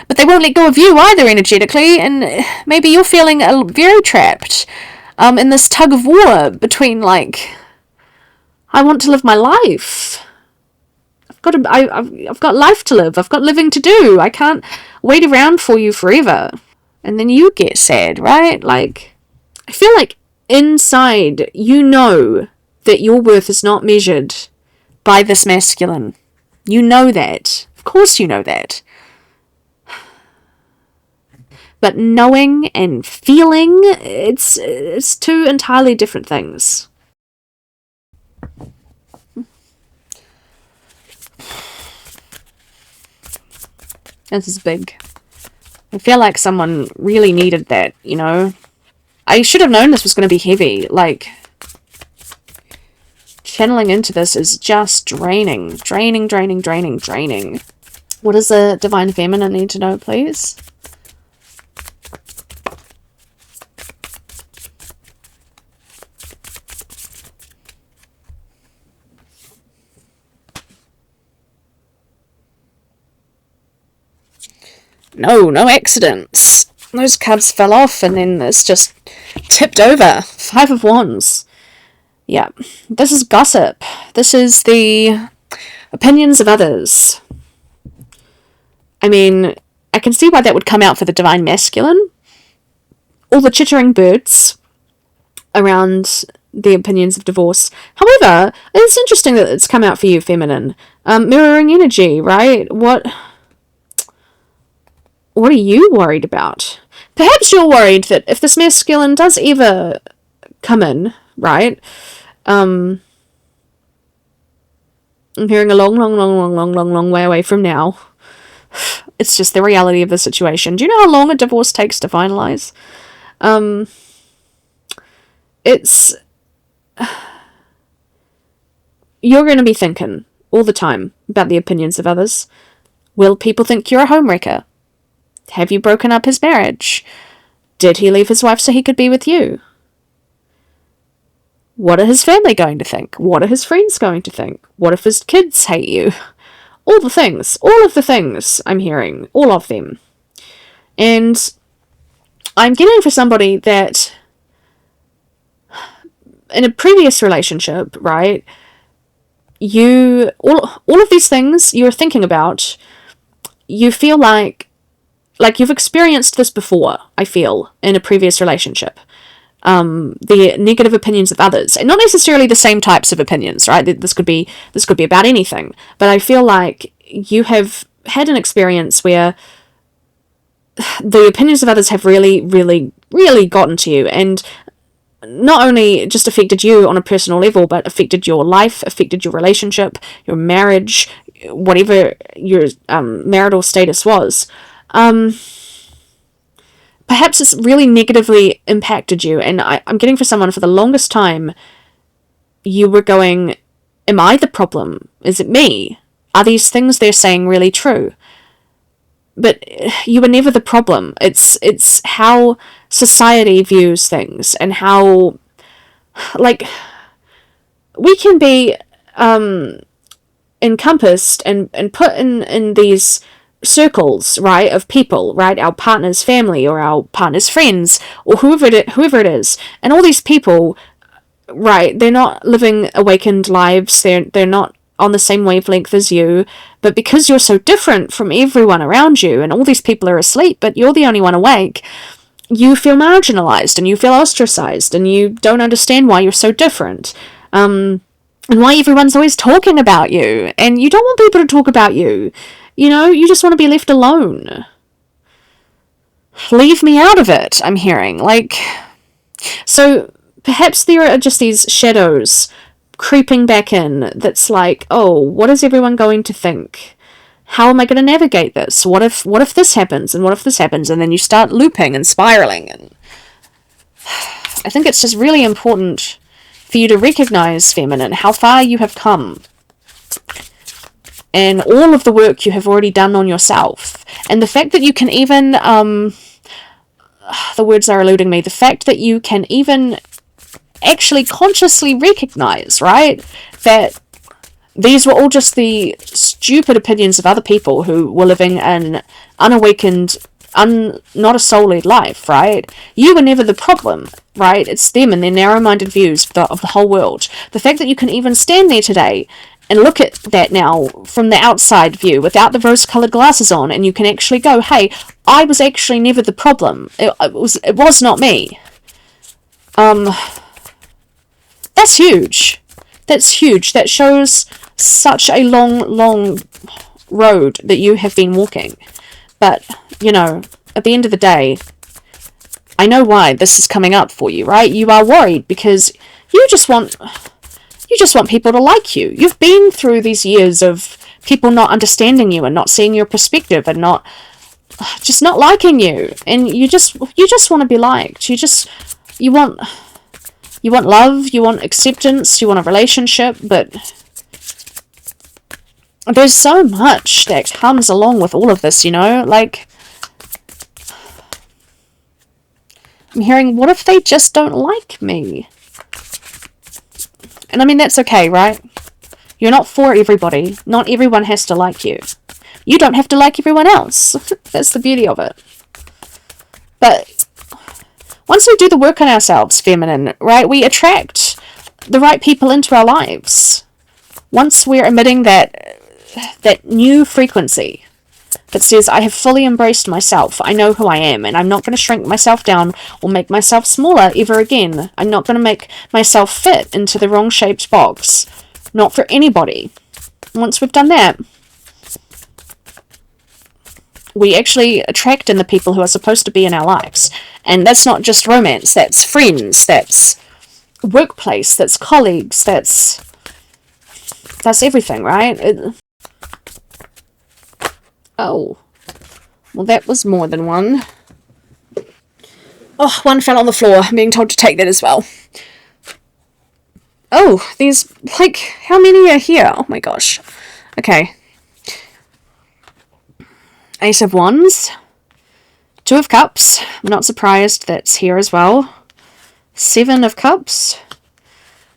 but they won't let go of you either energetically, and maybe you're feeling very trapped in this tug of war between, like, I want to live my life. I've got life to live. I've got living to do. I can't wait around for you forever. And then you get sad, right? Like, I feel like inside, you know that your worth is not measured by this masculine. You know that. Of course you know that. But knowing and feeling, it's two entirely different things. This is big. I feel like someone really needed that, you know? I should have known this was going to be heavy. Like, channeling into this is just draining. Draining. What does the divine feminine need to know, please? No accidents. Those cards fell off and then it's just tipped over. 5 of Wands. Yeah, this is gossip. This is the opinions of others. I mean, I can see why that would come out for the divine masculine. All the chittering birds around the opinions of divorce. However, it's interesting that it's come out for you, feminine. Mirroring energy, right? What are you worried about? Perhaps you're worried that if this masculine does ever come in, right? I'm hearing a long way away from now. It's just the reality of the situation. Do you know how long a divorce takes to finalize? You're going to be thinking all the time about the opinions of others. Will people think you're a homewrecker? Have you broken up his marriage? Did he leave his wife so he could be with you? What are his family going to think? What are his friends going to think? What if his kids hate you? All of the things I'm hearing, all of them. And I'm getting for somebody that in a previous relationship, right, all of these things you're thinking about, you feel like you've experienced this before, I feel, in a previous relationship. the negative opinions of others, and not necessarily the same types of opinions, right? This could be about anything, but I feel like you have had an experience where the opinions of others have really, really, really gotten to you, and not only just affected you on a personal level, but affected your life, affected your relationship, your marriage, whatever your marital status was. Perhaps it's really negatively impacted you, and I'm getting for someone for the longest time, you were going, am I the problem? Is it me? Are these things they're saying really true? But you were never the problem. It's how society views things, and how, like, we can be encompassed and put in these circles, right, of people, right, our partner's family or our partner's friends or whoever it is, and all these people, right, they're not living awakened lives, they're not on the same wavelength as you, but because you're so different from everyone around you and all these people are asleep but you're the only one awake, you feel marginalized and you feel ostracized and you don't understand why you're so different, and why everyone's always talking about you, and you don't want people to talk about you. You just want to be left alone. Leave me out of it, I'm hearing. So perhaps there are just these shadows creeping back in that's like, oh, what is everyone going to think? How am I going to navigate this? What if this happens, and what if this happens? And then you start looping and spiraling. And I think it's just really important for you to recognize, feminine, how far you have come, and all of the work you have already done on yourself, and the fact that you can even, the words are eluding me, the fact that you can even actually consciously recognize, right, that these were all just the stupid opinions of other people who were living an unawakened, not a soul-led life, right? You were never the problem, right? It's them and their narrow-minded views of the whole world. The fact that you can even stand there today and look at that now from the outside view without the rose-coloured glasses on, and you can actually go, hey, I was actually never the problem. It was not me. That's huge. That's huge. That shows such a long road that you have been walking. But, at the end of the day, I know why this is coming up for you, right? You are worried because you just want people to like you. You've been through these years of people not understanding you and not seeing your perspective and not liking you. And you just want to be liked. You want love, you want acceptance, you want a relationship, but there's so much that comes along with all of this, I'm hearing, what if they just don't like me? And I mean, that's okay, right? You're not for everybody. Not everyone has to like you. You don't have to like everyone else. That's the beauty of it. But once we do the work on ourselves, feminine, right, we attract the right people into our lives. Once we're emitting that new frequency that says, I have fully embraced myself, I know who I am, and I'm not going to shrink myself down or make myself smaller ever again. I'm not going to make myself fit into the wrong shaped box. Not for anybody. Once we've done that, we actually attract in the people who are supposed to be in our lives. And that's not just romance, that's friends, that's workplace, that's colleagues, that's everything, right? Oh, well, that was more than one. Oh, one fell on the floor. I'm being told to take that as well. Oh, there's, how many are here? Oh my gosh. Okay. Ace of Wands. Two of Cups. I'm not surprised that's here as well. 7 of Cups.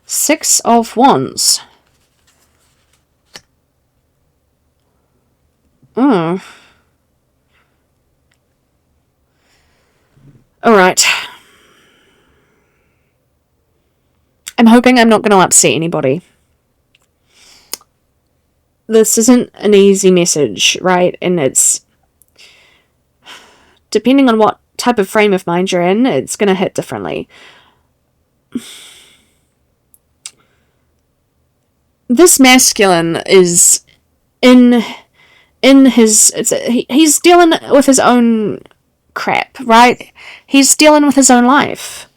6 of Wands. Alright. I'm hoping I'm not going to upset anybody. This isn't an easy message, right? And it's, depending on what type of frame of mind you're in, it's going to hit differently. this masculine is in his, he's dealing with his own crap, right? He's dealing with his own life.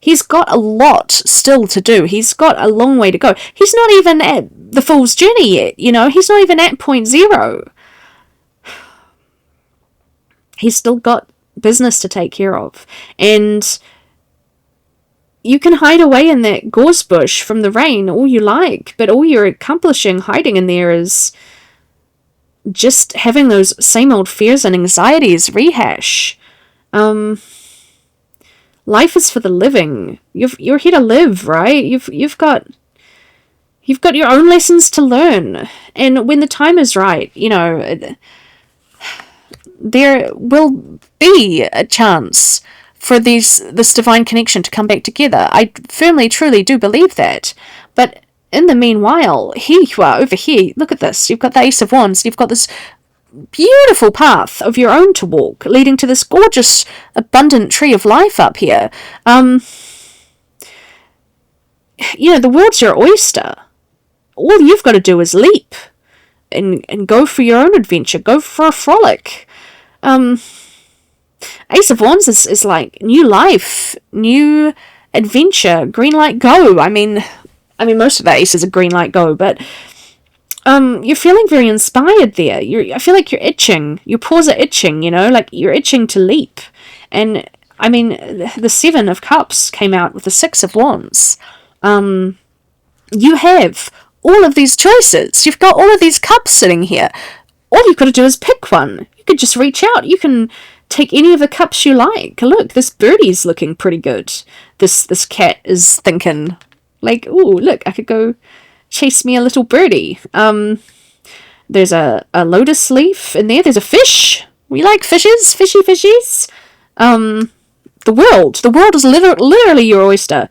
He's got a lot still to do. He's got a long way to go. He's not even at the fool's journey yet, you know? He's not even at point zero. He's still got business to take care of. And you can hide away in that gorse bush from the rain all you like, but all you're accomplishing hiding in there is just having those same old fears and anxieties rehash. Life is for the living. You're here to live, right? You've got your own lessons to learn, and when the time is right, you know, there will be a chance for this divine connection to come back together. I firmly, truly do believe that. But in the meanwhile, here you are over here. Look at this. You've got the Ace of Wands. You've got this beautiful path of your own to walk, leading to this gorgeous, abundant tree of life up here. You know, the world's your oyster. All you've got to do is leap and go for your own adventure. Go for a frolic. Ace of Wands is like new life, new adventure, green light go. I mean, most of the aces are green light go, but you're feeling very inspired there. I feel like you're itching. Your paws are itching, you know, like you're itching to leap. And I mean, the Seven of Cups came out with the Six of Wands. You have all of these choices. You've got all of these cups sitting here. All you've got to do is pick one. You could just reach out. You can take any of the cups you like. Look, this birdie's looking pretty good. This cat is thinking, like, ooh, look, I could go chase me a little birdie. There's a lotus leaf in there. There's a fish. We like fishes. Fishies. The world is literally your oyster.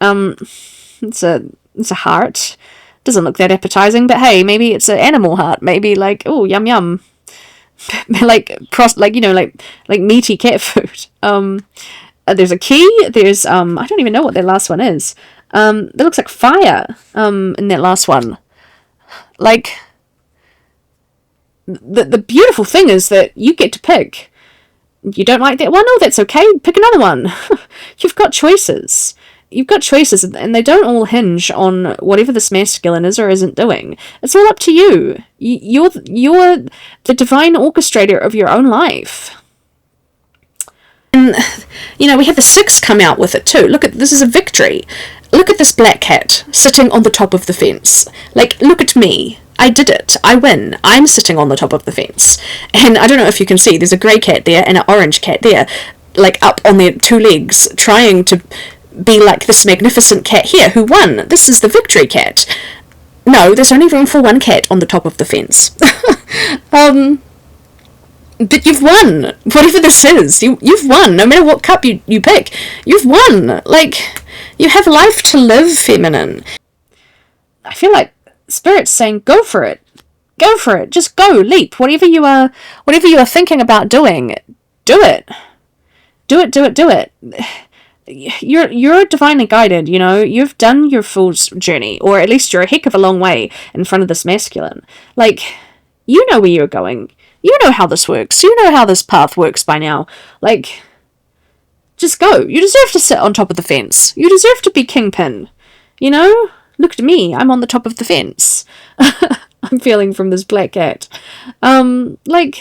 It's a heart. Doesn't look that appetizing, but hey, maybe it's an animal heart. Maybe like, oh, yum. like meaty cat food. There's a key. There's I don't even know what that last one is. That looks like fire. In that last one, like the beautiful thing is that you get to pick. You don't like that one? Oh, that's okay. Pick another one. You've got choices. And they don't all hinge on whatever this masculine is or isn't doing. It's all up to you. You're the divine orchestrator of your own life. And, you know, we have the Six come out with it too. Look at this is a victory. Look at this black cat sitting on the top of the fence. Like, look at me. I did it. I win. I'm sitting on the top of the fence. And I don't know if you can see, there's a grey cat there and an orange cat there, like up on their two legs, trying to be like this magnificent cat here who won. This is the victory cat. No, there's only room for one cat on the top of the fence. But you've won. Whatever this is, you've won. No matter what cup you pick, you've won. Like, you have life to live, feminine. I feel like Spirit's saying, go for it. Go for it. Just go, leap. Whatever you are thinking about doing, do it. Do it. You're divinely guided, you know. You've done your fool's journey, or at least you're a heck of a long way in front of this masculine. Like, you know where you're going. You know how this works. You know how this path works by now. Like, just go. You deserve to sit on top of the fence. You deserve to be kingpin. You know? Look at me. I'm on the top of the fence. I'm feeling from this black cat. Like,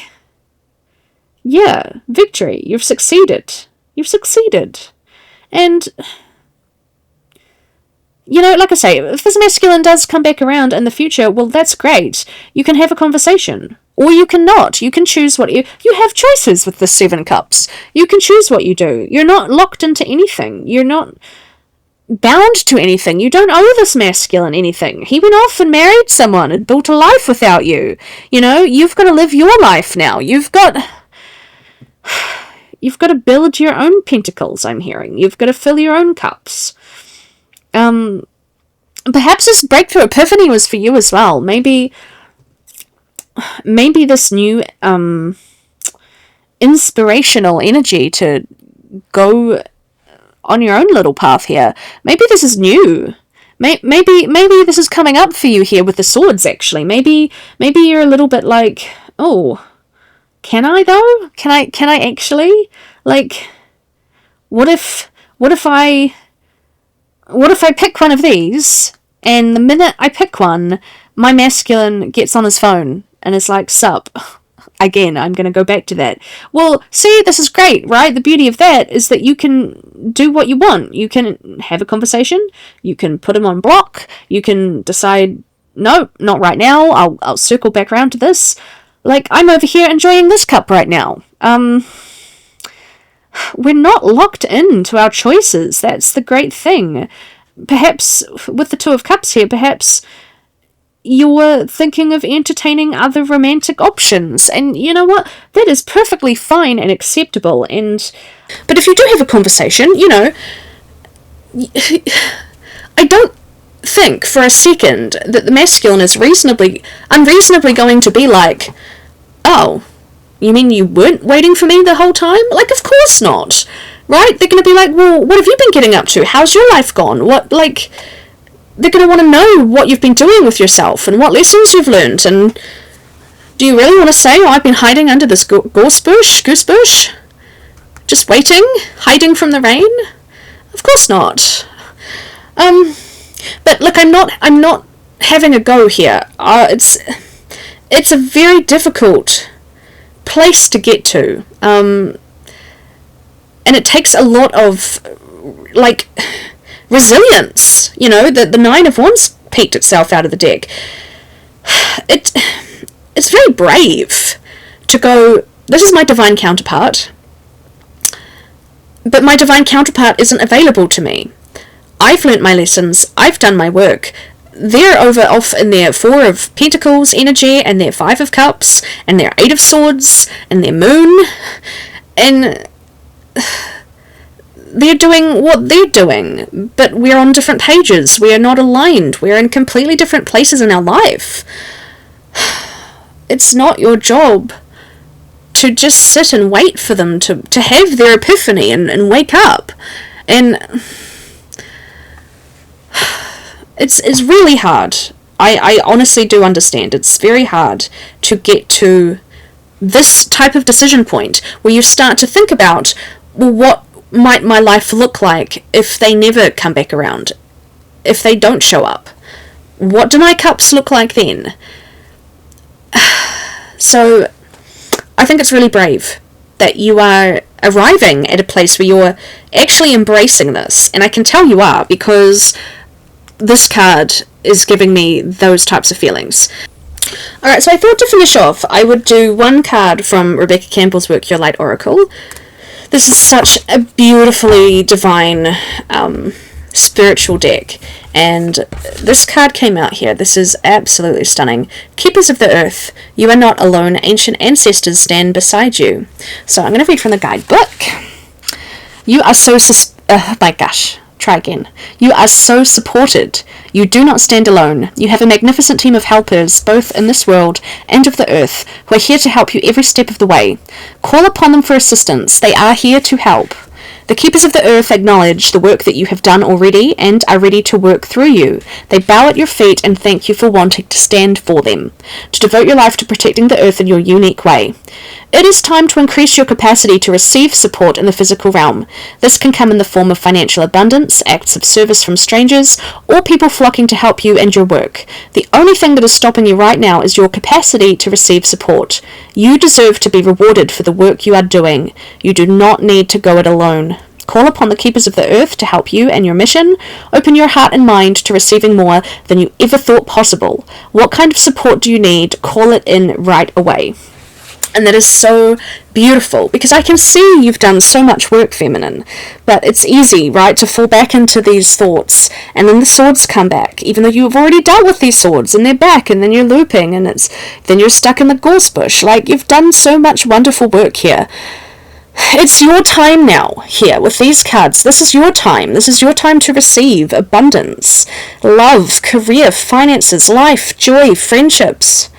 yeah, victory. You've succeeded. And, you know, like I say, if this masculine does come back around in the future, well, that's great. You can have a conversation. Or you can not. You can choose what you have choices with the Seven Cups. You can choose what you do. You're not locked into anything. You're not bound to anything. You don't owe this masculine anything. He went off and married someone and built a life without you. You know, you've got to live your life now. You've got to build your own pentacles, I'm hearing. You've got to fill your own cups. Perhaps this breakthrough epiphany was for you as well. Maybe this new inspirational energy to go on your own little path here. Maybe this is new. Maybe this is coming up for you here with the swords, actually. Maybe you're a little bit like, oh, can I though? Can I actually? Like, what if I pick one of these, and the minute I pick one, my masculine gets on his phone and is like, sup. Again, I'm going to go back to that. Well, see, this is great, right? The beauty of that is that you can do what you want. You can have a conversation. You can put him on block. You can decide, no, not right now. I'll circle back around to this. Like, I'm over here enjoying this cup right now. We're not locked into our choices. That's the great thing. Perhaps, with the Two of Cups here, perhaps you're thinking of entertaining other romantic options, and you know what? That is perfectly fine and acceptable. But if you do have a conversation, I don't think for a second that the masculine is unreasonably going to be like, oh, you mean you weren't waiting for me the whole time? Like, of course not, right? They're going to be like, well, what have you been getting up to? How's your life gone? They're going to want to know what you've been doing with yourself and what lessons you've learned. And do you really want to say, oh, I've been hiding under this goose bush? Just waiting? Hiding from the rain? Of course not. But look, I'm not having a go here. It's a very difficult place to get to. And it takes a lot of, resilience. The Nine of Wands peeked itself out of the deck. It's very brave to go, this is my divine counterpart, but my divine counterpart isn't available to me. I've learnt my lessons, I've done my work. They're off in their Four of Pentacles energy, and their Five of Cups, and their Eight of Swords, and their Moon, and they're doing what they're doing, but we're on different pages. We are not aligned. We're in completely different places in our life. It's not your job to just sit and wait for them to have their epiphany and wake up. And it's really hard. I honestly do understand. It's very hard to get to this type of decision point where you start to think about, well, what might my life look like if they never come back around? If they don't show up? What do my cups look like then? So, I think it's really brave that you are arriving at a place where you're actually embracing this. And I can tell you are, because this card is giving me those types of feelings. Alright, so I thought to finish off, I would do one card from Rebecca Campbell's Work Your Light Oracle. This is such a beautifully divine, spiritual deck, and this card came out here. This is absolutely stunning. Keepers of the Earth, you are not alone. Ancient ancestors stand beside you. So I'm going to read from the guidebook. You are so my gosh. Try again. You are so supported. You do not stand alone. You have a magnificent team of helpers, both in this world and of the earth, who are here to help you every step of the way. Call upon them for assistance. They are here to help. The Keepers of the Earth acknowledge the work that you have done already and are ready to work through you. They bow at your feet and thank you for wanting to stand for them, to devote your life to protecting the Earth in your unique way. It is time to increase your capacity to receive support in the physical realm. This can come in the form of financial abundance, acts of service from strangers, or people flocking to help you and your work. The only thing that is stopping you right now is your capacity to receive support. You deserve to be rewarded for the work you are doing. You do not need to go it alone. Call upon the Keepers of the Earth to help you and your mission. Open your heart and mind to receiving more than you ever thought possible. What kind of support do you need? Call it in right away. And that is so beautiful, because I can see you've done so much work, feminine, but it's easy, right, to fall back into these thoughts, and then the swords come back, even though you've already dealt with these swords, and they're back, and then you're looping, and then you're stuck in the gorse bush. Like, you've done so much wonderful work here. It's your time now, here, with these cards. This is your time. This is your time to receive abundance, love, career, finances, life, joy, friendships.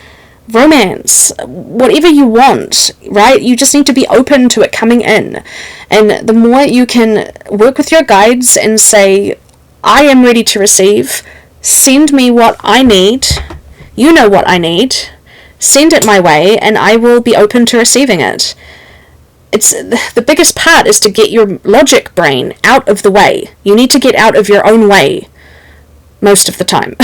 romance, whatever you want, right? You just need to be open to it coming in. And the more you can work with your guides and say, I am ready to receive, send me what I need, you know what I need, send it my way, and I will be open to receiving it. It's the biggest part is to get your logic brain out of the way. You need to get out of your own way most of the time.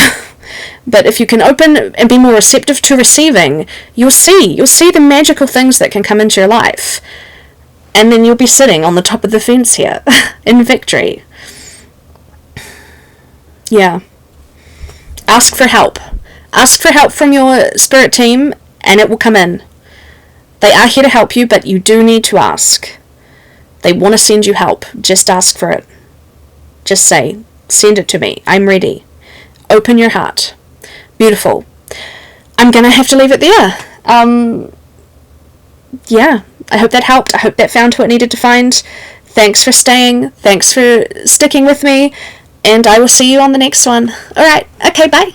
But if you can open and be more receptive to receiving, you'll see the magical things that can come into your life. And then you'll be sitting on the top of the fence here in victory. Yeah. Ask for help. Ask for help from your spirit team, and it will come in. They are here to help you, but you do need to ask. They want to send you help. Just ask for it. Just say, send it to me. I'm ready. Open your heart. Beautiful. I'm going to have to leave it there. Yeah, I hope that helped. I hope that found what it needed to find. Thanks for staying. Thanks for sticking with me. And I will see you on the next one. Alright, okay, bye.